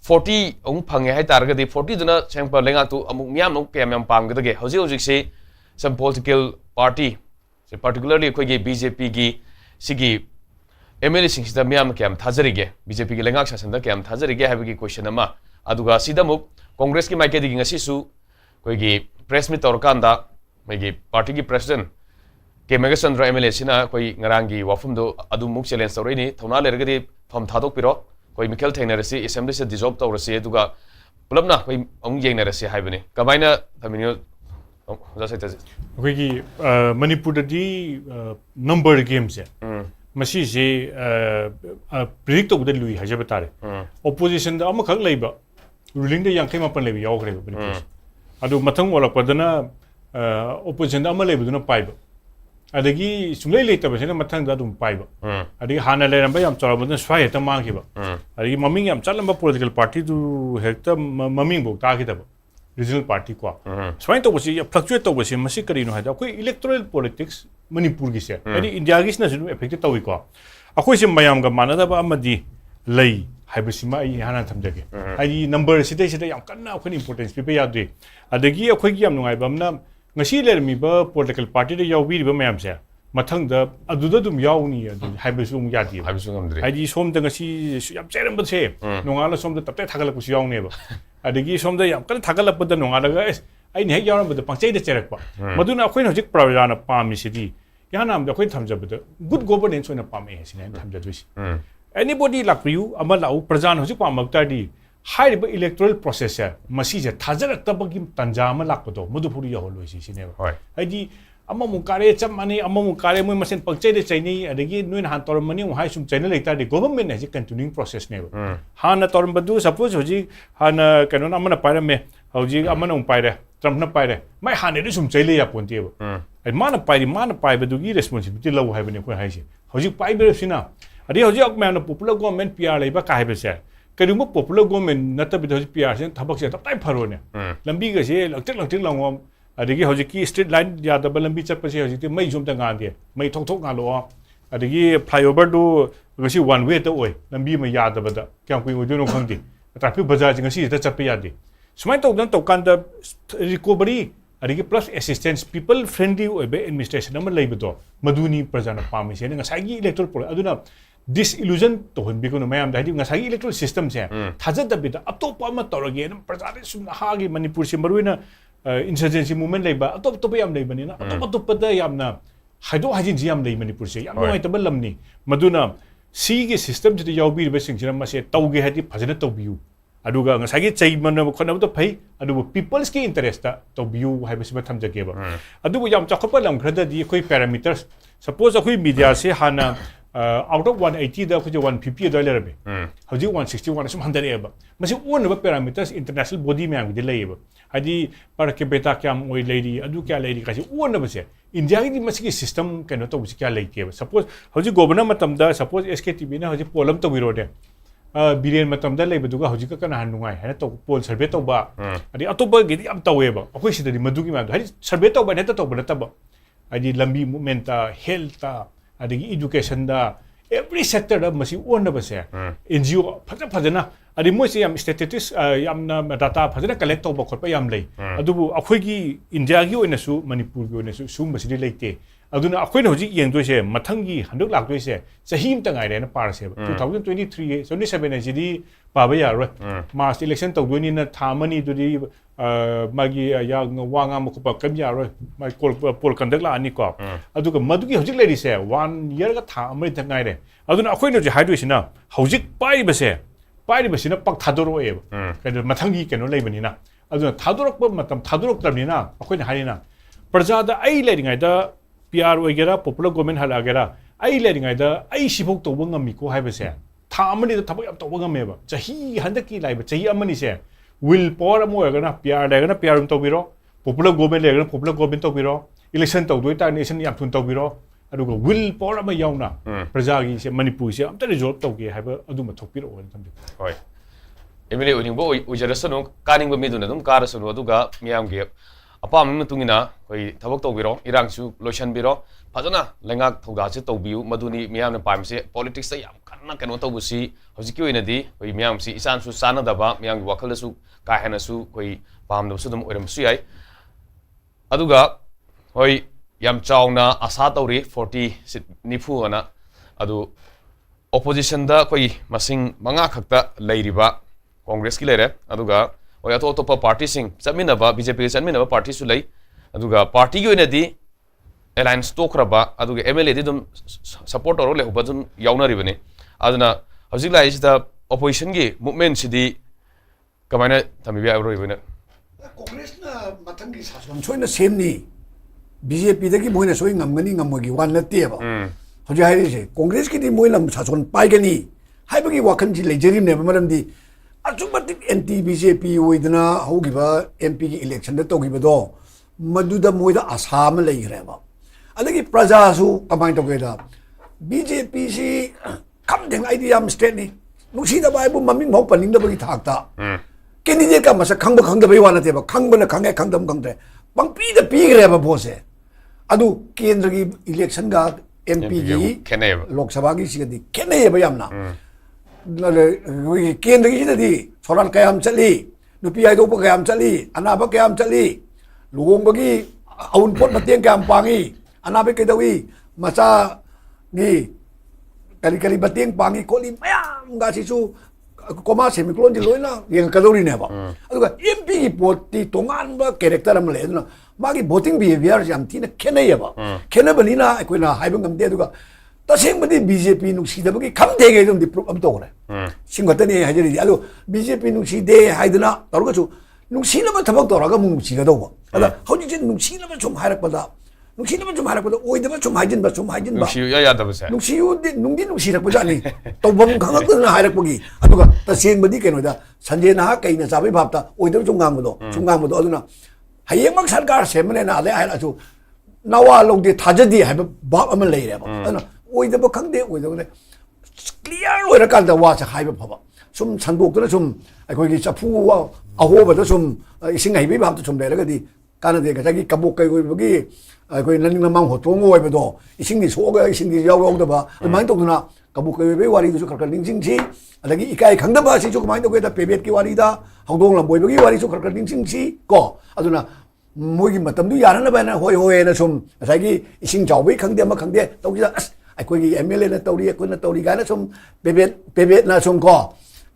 40 ong phange hai targa de 40 duna changpa lengak tu amuk miyam no kemyam pam ga dage hoji se some political party so particularly koi ge BJP gi sigi MLA sing sida miyam kyam thajari BJP gi lengak shasan da kyam thajari ge habi gi question ama aduga sida muk congress ki maike digi ngasi su koi gi press meet torkanda mai gi party gi president ke megasandra MLA sina koi ngarangi wafum do adu muk challenge toroi ni thona lerga di thom thadok piro koi Michael Thainarasi assembly se dissolve tawrasi aduga pulapna koi ong yengnarasi haibani kamaina thamini ꯑꯩꯈꯣꯏꯒꯤ ꯃꯅꯤꯄꯨꯔꯗꯗꯤ number ꯒꯦꯝꯁꯦ ꯃꯁꯤꯁꯦ predict ꯇꯧꯕꯗ ꯂꯨꯏ ꯍꯥꯏꯖꯕ ꯇꯥꯔꯦ ꯑꯣꯄꯣꯖꯤꯁꯟꯗ ꯑꯃꯈꯛ ꯂꯩꯕ ꯔꯨꯂꯤꯡꯗ 59 ꯂꯩꯕ ꯌꯥꯎꯈ꯭ꯔꯦꯕ ꯃꯅꯤꯄꯨꯔꯁꯦ ꯑꯗꯨ ꯃꯊꯪ ꯑꯣꯜꯂꯛꯄꯗꯅ ꯑꯣꯄꯣꯖꯤꯁꯟꯗ ꯑꯃ ꯂꯩꯕꯗꯨꯅ ꯄꯥꯏꯕ ꯑꯗꯒꯤ ꯁꯨꯡꯂꯩ ꯂꯩꯇꯕꯁꯤꯅ ꯃꯊꯪꯗ ꯑꯗꯨꯝ ꯄꯥꯏꯕ ꯑꯗꯒꯤ ꯍꯥꯟꯅ ꯂꯩꯔꯝꯕ ꯌꯥꯝ ꯆꯥꯎꯔꯕꯗꯨꯅ ꯁ꯭ꯋꯥꯏ ꯍꯦꯛꯇ ꯃꯥꯡꯈꯤꯕ ꯑꯗꯒꯤ ꯃꯃꯤꯡ ꯌꯥꯝ ꯆꯠꯂꯝꯕ ꯄꯣꯂꯤꯇꯤꯀꯦꯜ ꯄꯥꯔꯇꯤꯗꯨ ꯍꯦꯛꯇ ꯃꯃꯤꯡꯐꯥꯎ ꯇꯥꯈꯤꯗꯕ regional party ko swai to bosi fluctuate to bosi masi kari no haida koi electoral politics manipur gi se ani india gi sna ju affected tawi ko akoi se mayam ga manada ba amadi lei haibasima ai hana thamjage ai number sidai sidai yam kanna akoi importance pe ya de adagi akoi gi yam nungai bamna ngasi lermi ba political party de yaw bi ba mayam se mathang da aduda dum yauni adu haibasu mu yadi haibasu ngamdre ai som da ngasi yam cheram ba se nongala som da tapte thagala ku yaune ba adagi som da yam kan thagala pa da nongala ga ai ne yaram ba da pangchai da cherak pa maduna akhoi hojik pravana pami sidi yanam da akhoi thamja ba da good governance oina pami he sina thamja duisi anybody like you ama lau prajan hojik pamak ta di हाइरिबा electoral process है मसी से थाजरक्तबगी तंजा अमा लाकपदो Madhupuri यहोलोइसी सिनेबा Hoi. हाइदि अमा मुकारे चप माने अमा मुकारे मोय मसेन पंगचैदे चैनी अदगी नोइन हान तोरमनी हाइ सुम चैनल लेता दे गवर्नमेंट है कंटिन्यूइंग प्रोसेस नेबा हान तोरमबदु सपोज होजी हान कनो अमना पाइरमे होजी अमना पाइरे ट्रम्पना पाइरे मै हाने सुम चैले या पोन्तेबा माना पाइबदुगी रेस्पोंसिबिलिटी लौ हाइबने को हाइसे होजी पाइबेसिना अदि होजी अकमाना पॉपुलर गवर्नमेंट पीआर लेबा काइबसे करिमो पॉपुलर गवर्नमेंट नतबिद होजी पीआर से थबक से तब फरोने लंबी गसे लंगटिक लंगोम अदगी होजी स्ट्रीट लाइन यादब लंबी चपसे होजी मई जुम गांदे मई थोक गालो अदगी फ्लाईओवर दो गसी वन वे तो ओय लंबी में यादबद क्या कोई ओजनो खंगदे ट्रैफिक बाजार गसी चप यादे सुमाय तौदन तौकान रिकवरी अदगी प्लस असिस्टेंस पीपल फ्रेंडली ओबे एडमिनिस्ट्रेशन अम लेबदो मधुनी प्रजाना पामिसे ngसागी इलेक्टोरल पोल अदुना disillusion to honbikuno mayam da hidi ngasagi electoral system se thajadabida atopa ama torage prajade sum hagi manipur se maruina insurgency movement leiba atop yam leibani na atop pada yamna haido hajin ji yam lei manipur se yam noi tabal lamni maduna si ge system se yawbi be sing sira mase tauge hadi phajana tawbiu aduga ngasagi chai man khona to phai adubu people's ki interest ta tawbiu haiba se thamjage ba adubu yam chakhopa lam khrada di koi parameters suppose akoi media se hana out of 180 da khuje 150 da lerabe hoji 161 sum handare ba masi one ba parameters international body me ang de leba hadi par capita kyam oi lady adu kya lady ka si one ba se india gi masi system kano to kya leike ba suppose hoji governor matam da suppose SKTV na hoji polam to biro de biren matam da leba duga hoji ka kana hanungai hana to poll survey to ba adi atoba gi am tawe ba akoi sidadi madugi ma hadi survey to ba neta to ba ta ba adi lambi movement ta health ta adagi education da every sector da masi one ba se NGO phajana adi mo se yam statistics yam na data phajana collect to ba khot pa yam lei adubu akhoi gi India gi oina su Manipur gi oina su sum basidi leite aduna akhoi na hoji yeng doi se mathang gi handuk lak doi se sahim ta ngai re na par se 2023 77 ji pa ba ya ro March election to doi ni na thamani dui magi ya wanga mo pa kam ya ro mai pol conduct la ani ko aduga madugi hojik ledi se 1 year ga tha amri ta ngai re aduna akhoi no ji haidoi sina hojik pai ba se sina pak thadoro e ka mathang gi keno lei bani na aduna thadorok ba matam thadorok tabni na akhoi na hari na praja da ai lei ngai da PR oigera popular government hala gera ai lei ngai da ai sibok to ba ngami ko hai ba se tha amani da thabak to ba ngame ba chahi handaki lai ba chahi amani se will power mo gana PR da gana PR to biro popular government le gana popular government to biro election to doi ta nation yam thun to biro aduga will power ma yauna praja gi se Manipur se amta resolve to ge haiba aduma thokpiro on tambi hoi emile uning bo ujarasanu kaning ba miduna dum karasanu aduga miyam ge apam mutungina hoi thabak to biro irang su lotion biro phajana lengak thoga se to biu maduni miyam na pam se politics sa yam kanna kano to busi hojiki oina di hoi miyam si isan su sana daba miyam gi wakal su ka hena su hoi pam do su dum oiram su yai aduga hoi yam chawna asa tawri 40 sit nifu ana adu opposition da koi masing manga khakta leiriba congress ki lere aduga hoi ato to party sing chamina ba BJP ki chamina ba party su lei aduga party gi oina di alliance tokraba aduga MLA di dum support oro le hubadum yauna ribani aduna hojik lai is the opposition gi movement sidi kamaina thamibi abro ribani congress na mathangi sason choina semni BJP dagi moina soi ngamgani ngamogi wan late ba hoji hairi se congress ki di moina sason paigani haibagi wakhan ji lejerim ne maram di achumatik anti BJP oidna hogiba MP ki election da togiba do maduda moida asam leigre ba adagi praja su kamai togeda BJP si kam deng idea am state ni nusi da bai bu maming mo paning da bagi thakta candidate ka masa khang ba khang da bai wana te ba khang ba na khang e khang dam khang te bang pi da pi gre ba bose adu kendra gi election ga MP gi lok sabha gi sigadi kene ba yamna kendra gi da di soran kayam chali nupi ai do ba kayam chali ana ba kayam chali luong ba gi aun pot mateng kayam pangi ana ba ke dawi masa gi kali bateng pangi koli mayam ga si su koma semicolon di loina yang kadori ne ba aduga MP gi poti tongan ba character am le magi voting behavior jam tina kene ba kene balina ko na haibang am de aduga तसेंबदी BJP नुसीदबगी खमदेगे जोंदि proof अब तोरे सिंगतनी हाजरी अदो BJP नुसीदे हाइदना तौरगसु नुसीनब थबक तौरगा मु नुसीगदौबा अदा हौजिजे नुसीनब सुम हारकपदा नुसीनब सुम हारकपदा ओइदबा सुम हाइजिनबा नुसियु यादबसे नुसीयुदि नुंदि नुसीरकपजानी तौबम खंगकना हारकपगी अदुगा तसेंबदी केनोदा संजय ना कइना चाबे भाबता ओइदब सुंगांगबदो अदुना हयेंमक सरकार सेमनेना आले हायलासु नावा लौदे थाजदी हाइब बाप अमन लेरेबा अदुना ओइदब खंगदे ओइदबने क्लियर ओइरकांदा वासा हाइब फबा सुम संदोक्तना सुम अखोगी चफु अहोबदा सुम इसिंग हाइबे भाबता सुम लेरगदी कानदे गजागी कबोक कई ओइबगी अखोई ननिंग नमांग होतोंग ओइबदो इसिंगदि सोगा इसिंगदि यावदबा अदुमाइन तौदना कबोक कई ओइबे वारी दुसु खरखर निंसिंगसी अदगी इकाई खंगदबा सिसु कमाइन तौगेदा पेबेट की वारीदा हौदोंग लंबोइबगी वारीसु खरखर निंसिंगसी को अदुना मोगी मतमदु यारनबना होय होयना सुम गजागी इसिंग जावबे खंगदे अमा खंगदे तौगिदा अस अखोगी एमएलए ना तौरी अखोना तौरी गाना सुम पेबेट ना सुम को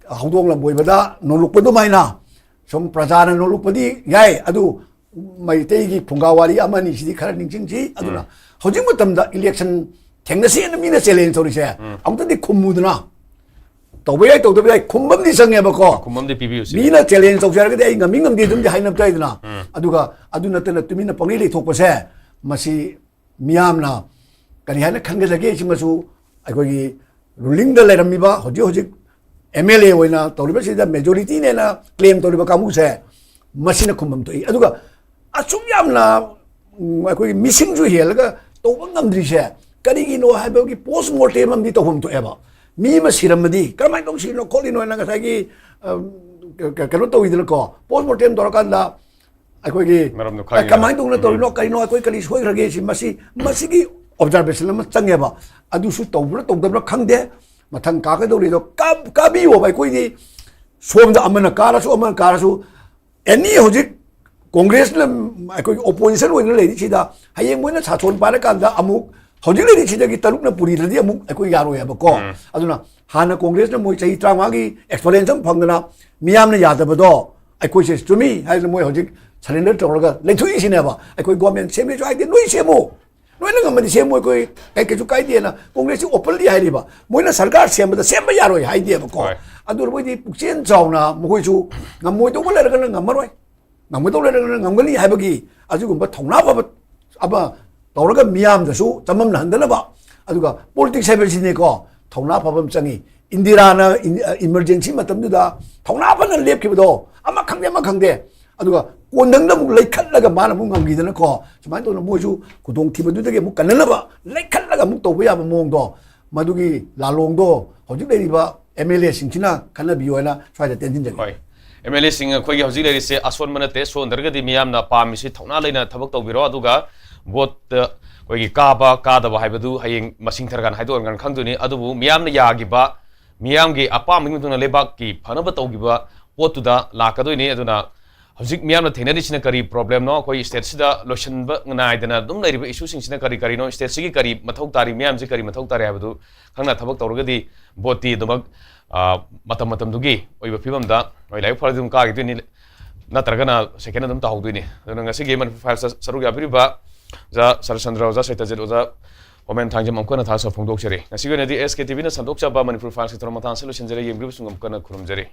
हौदोंग लंबोइबदा नोलुकपदु माइना सुम प्रजाना नोलुकपदि याय अदु मैतेगी फुंगावारी अमानी सिदि खरा निंसिंगसी अदुना हौजिक मतमदा इलेक्शन थेंगनसी न मीना चैलेंज तौरिसे अमतदि खुमुदना तौबे याय तौदबे याय खुमबमदि संगेबको खुममदि पिबियुसी Meena challenge तौजरगदि I ngami dumdi hainam taidna aduga adu natana tumina pangi le thokpase masi miyamna kani hana khangajage simasu aikogi ruling da leramiba hoji MLA oina tawriba sida majority ne na claim tawriba kamu se masina khumam toi aduga asum yamna aikogi missing ju helaga tawba ngamdri se karigi no haibogi post mortem amdi tawhum to eba mi ma siramadi kamai tong sino kolino na gasagi kano tawidna ko post mortem dorakanda aikogi kamai tong na tawino karino akoi kali soi rage si masigi observation ma changeba adu su tawbra tawdabra khangde mathang ka ka dori do kabi wo bai koi di somda amana karasu any hojik congress la koi opposition oina le di sida hayeng moina chachon para kanda amuk hojik le di sida gi taluk na puri ladi amuk koi yaro ya ba ko aduna hana congress na moi chai trama gi experience phangna miyam na yada ba do koi se to me hai moi hojik surrender torga le thui sine ba koi government semle jo ai de noi semo noina ngamadi semoi koi kai ke ju kai de na congress openly hai ri ba moina sarkar semba semba yaroi hai de ba ko adur boi di pukchen chauna moi chu ngamoi to bola ga ngamaroi ngamoi to le ga ngamgali hai ba gi aju gum ba thongna ba aba tawraga miyam da su tamam na handana ba aduga politics hai ba sine ko thongna ba bam changi indira na emergency matam du da thongna ba na lep ki ba do ama khangde aduga konang mu leikhatlaga mana mu ngamgidana ko sumain to moju kudong thibadudage mu kananaba leikhatlaga mu to ya mong do madugi lalong do hojik lei ba MLA singchina kanabi oina swai da tenjin jagi hoi MLA sing khoi hojik lei se aswan manate so ndargadi miyam na pamisi thongna leina thabak tawbiro aduga vote koi gi ka da ba haibadu hayeng masing thargan haidor ngan khangduni adubu miyam na yagiba miyam gi apam mingtuna lebak ki phanaba tawgiba potuda lakadoini aduna हजिक मियामना थेनरिसिना करी problem no कोई state सिदा lotion नाइदना दुम लैरिबा issue सिंगसिना करी करी no state सिगी करी मथौ तारी मियाम जि करी मथौ तारी हाबदु खंगना थबक तौरगदी बोती दुमक मतम दुगी ओइबा फिबमदा ओइ लाइफ फरदुम का गिदुनि नत्रगना सेकेंड दुम ताहौदुनि दुना ngasi गेमन फाइल सरुग याबिरिबा जा सरचंद्र जा सत्यजित जा होमेन थांगजम अमकना थास फोंदोक जरे ngasi गनदि SKTV ना संदोक चाबा मणिपुर फाइल सिथर मतान सलुशन जरे येंग्रिब सुंगम कना खुरुम जरे